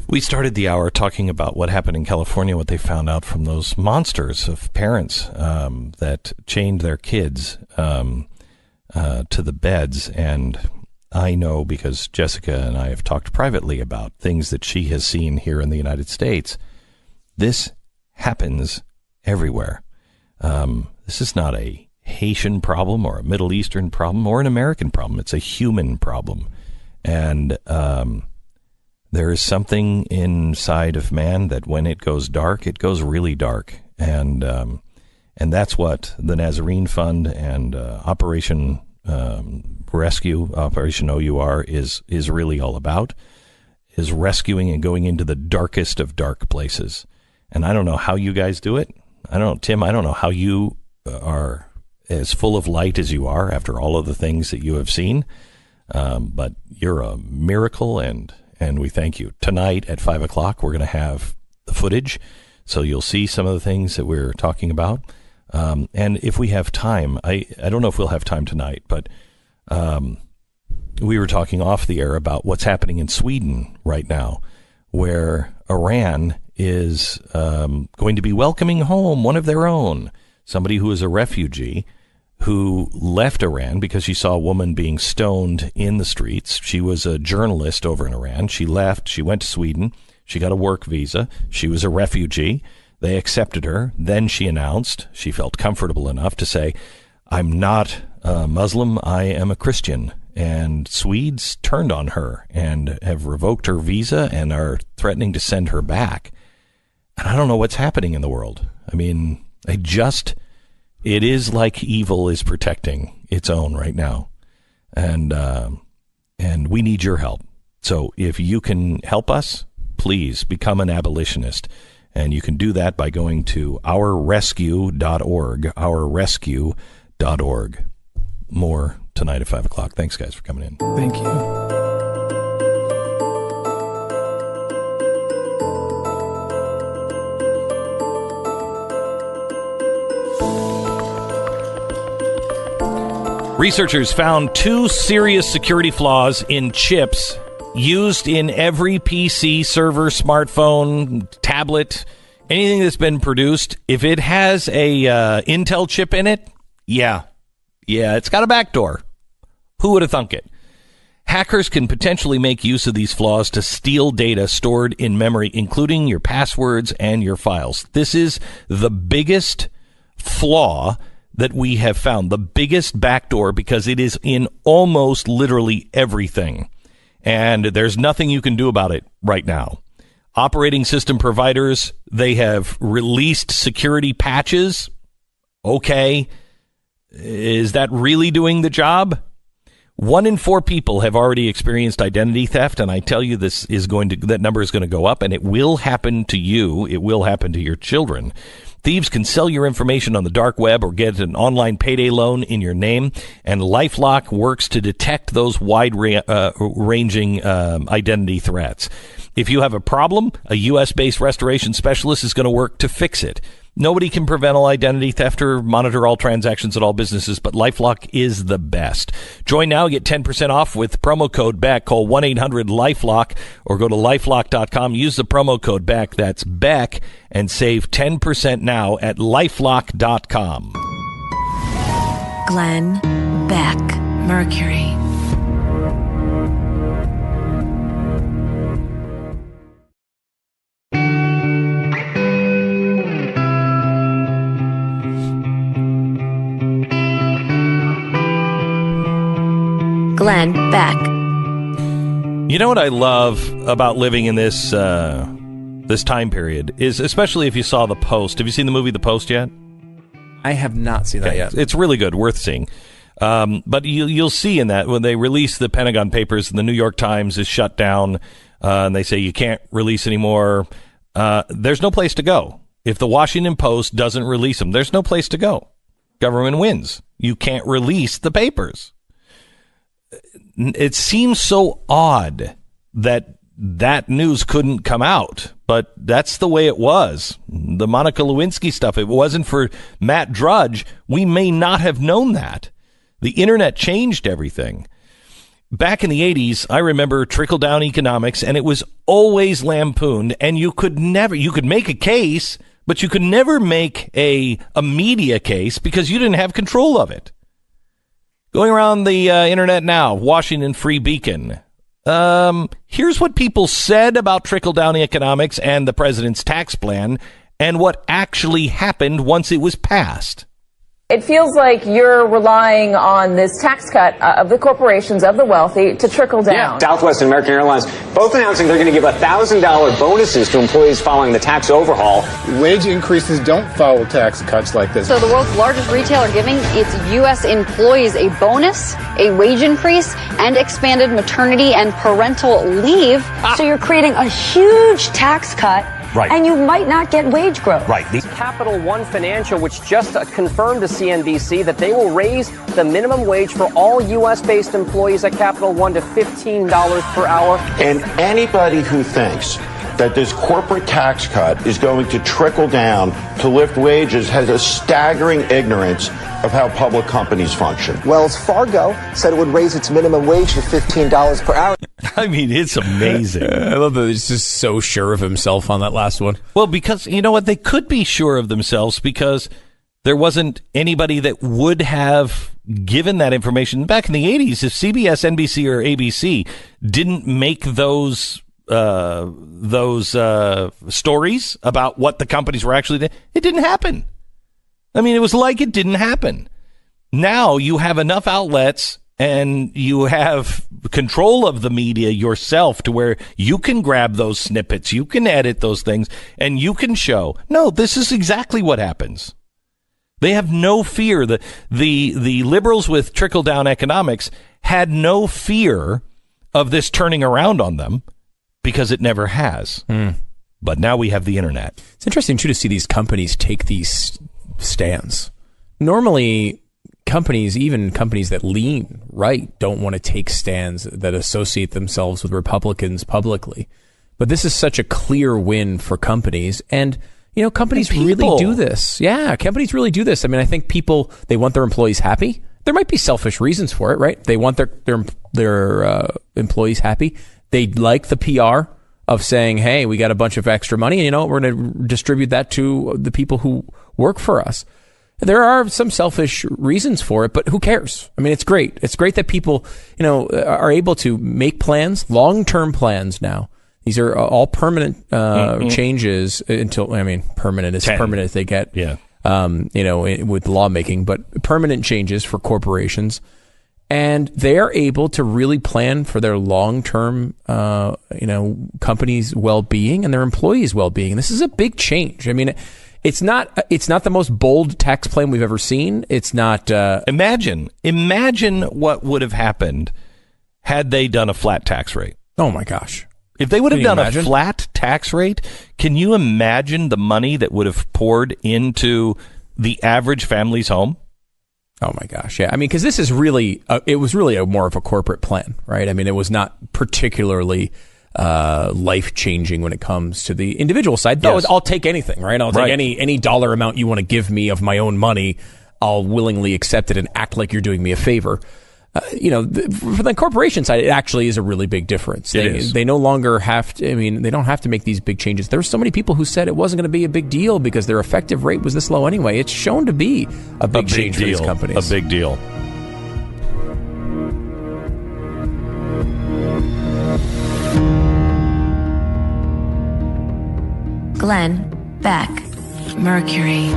We started the hour talking about what happened in California, what they found out from those monsters of parents that chained their kids to the beds. And I know because Jessica and I have talked privately about things that she has seen here in the United States. This happens everywhere. This is not a Haitian problem or a Middle Eastern problem or an American problem. It's a human problem. And there is something inside of man that when it goes dark, it goes really dark. And And that's what the Nazarene Fund and Operation Rescue, Operation OUR, is really all about, is rescuing and going into the darkest of dark places. And I don't know how you guys do it. Tim, I don't know how you are as full of light as you are after all of the things that you have seen. But you're a miracle, and we thank you. Tonight at 5 o'clock, we're going to have the footage, so you'll see some of the things that we're talking about. And if we have time, I don't know if we'll have time tonight, but we were talking off the air about what's happening in Sweden right now, where Iran is going to be welcoming home one of their own, somebody who is a refugee who left Iran because she saw a woman being stoned in the streets. She was a journalist over in Iran. She left. She went to Sweden. She got a work visa. She was a refugee. They accepted her. Then she announced she felt comfortable enough to say, I'm not a Muslim. I am a Christian. And Swedes turned on her and have revoked her visa and are threatening to send her back. And I don't know what's happening in the world. I mean, it is like evil is protecting its own right now. And we need your help. So if you can help us, please become an abolitionist. And you can do that by going to ourrescue.org, ourrescue.org. More tonight at 5 o'clock. Thanks, guys, for coming in. Thank you. Researchers found 2 serious security flaws in chips used in every PC, server, smartphone, tablet, anything that's been produced. If it has a Intel chip in it, yeah, it's got a backdoor. Who would have thunk it? Hackers can potentially make use of these flaws to steal data stored in memory, including your passwords and your files. This is the biggest flaw that we have found, the biggest backdoor, because it is in almost literally everything. And there's nothing you can do about it right now. Operating system providers, they have released security patches. Okay. Is that really doing the job? 1 in 4 people have already experienced identity theft, and I tell you that number is going to go up, and it will happen to you. It will happen to your children. Thieves can sell your information on the dark web or get an online payday loan in your name, and LifeLock works to detect those wide-ranging identity threats. If you have a problem, a U.S.-based restoration specialist is going to work to fix it. Nobody can prevent all identity theft or monitor all transactions at all businesses, but LifeLock is the best. Join now, get 10% off with promo code BECK. Call 1-800-LifeLock or go to lifelock.com. Use the promo code BECK, that's BECK, and save 10% now at lifelock.com. Glenn Beck, Mercury. Glenn Beck. You know what I love about living in this this time period is, especially if you saw The Post. Have you seen the movie The Post yet? I have not seen that yet. It's really good, worth seeing. But you'll see in that when they release the Pentagon Papers and the New York Times is shut down, and they say you can't release anymore, there's no place to go. If the Washington Post doesn't release them, there's no place to go. Government wins. You can't release the papers. It seems so odd that news couldn't come out, but that's the way it was. The Monica Lewinsky stuff, if it wasn't for Matt Drudge, we may not have known that. The internet changed everything. Back in the 80s, I remember trickle-down economics, and it was always lampooned, and you could make a case, but you could never make a media case because you didn't have control of it. Going around the internet now, Washington Free Beacon. Here's what people said about trickle-down economics and the president's tax plan and what actually happened once it was passed. It feels like you're relying on this tax cut of the corporations, of the wealthy, to trickle down. Yeah. Southwest and American Airlines both announcing they're going to give $1,000 bonuses to employees following the tax overhaul. Wage increases don't follow tax cuts like this. So the world's largest retailer giving its U.S. employees a bonus, a wage increase, and expanded maternity and parental leave. So you're creating a huge tax cut. Right. And you might not get wage growth. Right. Capital One Financial, which just confirmed to CNBC that they will raise the minimum wage for all U.S.-based employees at Capital One to $15 per hour. And anybody who thinks that this corporate tax cut is going to trickle down to lift wages has a staggering ignorance of how public companies function. Wells Fargo said it would raise its minimum wage to $15 per hour. I mean, it's amazing. I love that he's just so sure of himself on that last one. Well, because, you know what, they could be sure of themselves because there wasn't anybody that would have given that information. Back in the 80s, if CBS, NBC, or ABC didn't make those stories about what the companies were actually doing, it didn't happen. I mean, it was like it didn't happen. Now you have enough outlets and you have control of the media yourself to where you can grab those snippets, you can edit those things, and you can show, no, this is exactly what happens. They have no fear. The liberals with trickle-down economics had no fear of this turning around on them because it never has. But now we have the internet. It's interesting, too, to see these companies take these stands. Normally, even companies that lean right, don't want to take stands that associate themselves with Republicans publicly. But this is such a clear win for companies. And, you know, companies really do this. Yeah, companies really do this. I mean, I think people, they want their employees happy. There might be selfish reasons for it, right? They want their employees happy. They like the PR of saying, hey, we got a bunch of extra money, and you know what, we're going to distribute that to the people who work for us. There are some selfish reasons for it, but who cares? I mean, it's great. It's great that people, you know, are able to make plans, long-term plans now. These are all permanent changes until, I mean, permanent is permanent if they get, you know, with lawmaking, but permanent changes for corporations. And they are able to really plan for their long-term, you know, company's well-being and their employees' well-being. And this is a big change. I mean, it's not the most bold tax plan we've ever seen. It's not. Imagine what would have happened had they done a flat tax rate. Oh my gosh! If they would have done a flat tax rate, can you imagine the money that would have poured into the average family's home? Oh my gosh, yeah. I mean, because this is really, it was really more of a corporate plan, right? I mean, it was not particularly life-changing when it comes to the individual side. Though I'll take anything, right? I'll take any dollar amount you want to give me of my own money. I'll willingly accept it and act like you're doing me a favor. You know, for the corporation side, it actually is a really big difference. They no longer have to, I mean, they don't have to make these big changes. There were so many people who said it wasn't going to be a big deal because their effective rate was this low anyway. It's shown to be a big change for these companies. A big deal. Glenn Beck, Mercury.